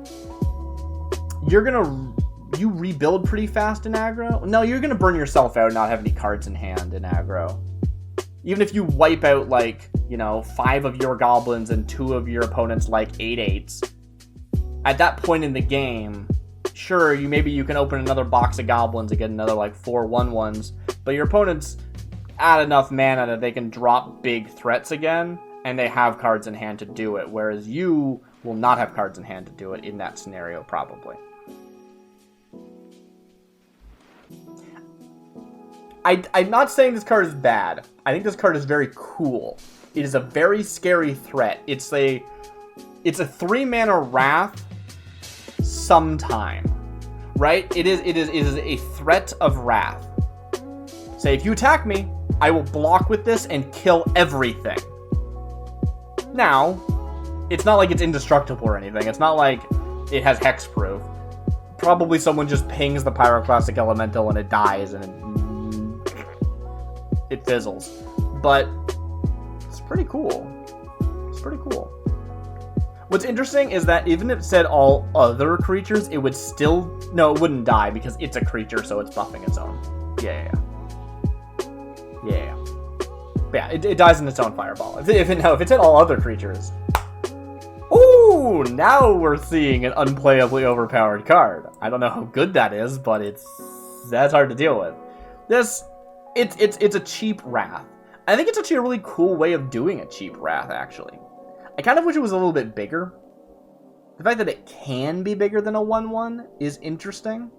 you rebuild pretty fast in aggro? No, you're gonna burn yourself out and not have any cards in hand in aggro. Even if you wipe out, like, 5 of your goblins and 2 of your opponent's, like, 8/8s. At that point in the game, sure, maybe you can open another box of goblins and get another like 4 1/1s, but your opponents add enough mana that they can drop big threats again, and they have cards in hand to do it, whereas you will not have cards in hand to do it in that scenario, probably. I'm not saying this card is bad. I think this card is very cool. It is a very scary threat. It's a 3-mana Wrath sometime, right? It is a threat of Wrath. Say, if you attack me, I will block with this and kill everything. Now, it's not like it's indestructible or anything. It's not like it has hexproof. Probably someone just pings the Pyroclastic Elemental and it dies and it fizzles. But it's pretty cool. It's pretty cool. What's interesting is that even if it said all other creatures, it would still... No, it wouldn't die because it's a creature, so it's buffing its own. Yeah. Yeah, it dies in its own fireball. If it said all other creatures... Ooh, now we're seeing an unplayably overpowered card. I don't know how good that is, but that's hard to deal with. It's a cheap Wrath. I think it's actually a really cool way of doing a cheap Wrath, actually. I kind of wish it was a little bit bigger. The fact that it can be bigger than a 1/1 is interesting.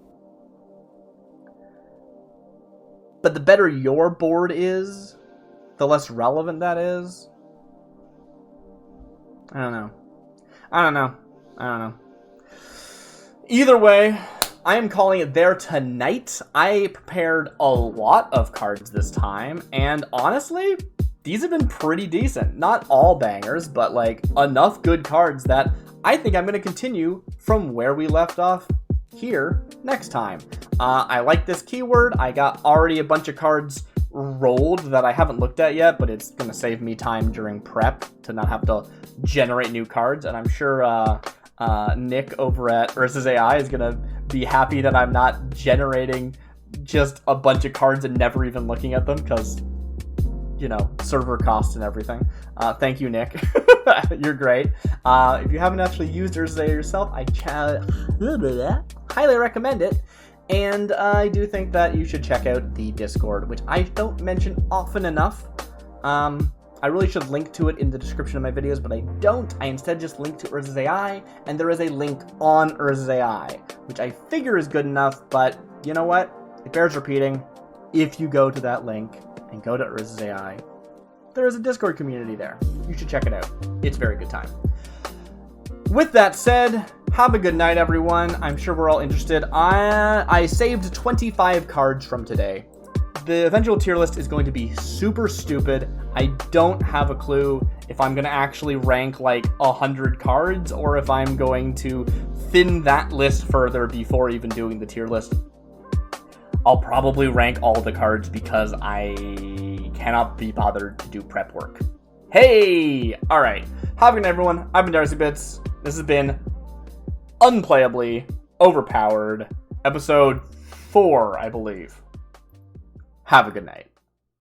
But the better your board is, the less relevant that is. I don't know. Either way, I am calling it there tonight. I prepared a lot of cards this time, and honestly, these have been pretty decent. Not all bangers, but like enough good cards that I think I'm going to continue from where we left off here next time. I like this keyword. I got already a bunch of cards rolled that I haven't looked at yet, but it's going to save me time during prep to not have to generate new cards, and I'm sure Nick over at Ursa's AI is going to be happy that I'm not generating just a bunch of cards and never even looking at them, because, you know, server costs and everything. Thank you, Nick. You're great. If you haven't actually used Ursa's AI yourself, I highly recommend it. And I do think that you should check out the Discord, which I don't mention often enough. I really should link to it in the description of my videos, but I don't. I instead just link to Ursa's AI, and there is a link on Ursa's AI, which I figure is good enough, but you know what? It bears repeating. If you go to that link and go to Ursa's AI, there is a Discord community there. You should check it out. It's a very good time. With that said, have a good night, everyone. I'm sure we're all interested. I saved 25 cards from today. The eventual tier list is going to be super stupid. I don't have a clue if I'm going to actually rank like 100 cards or if I'm going to thin that list further before even doing the tier list. I'll probably rank all the cards because I cannot be bothered to do prep work. Hey! Alright. Have a good night, everyone. I've been DarcyBits. This has been Unplayably Overpowered, episode 4, I believe. Have a good night.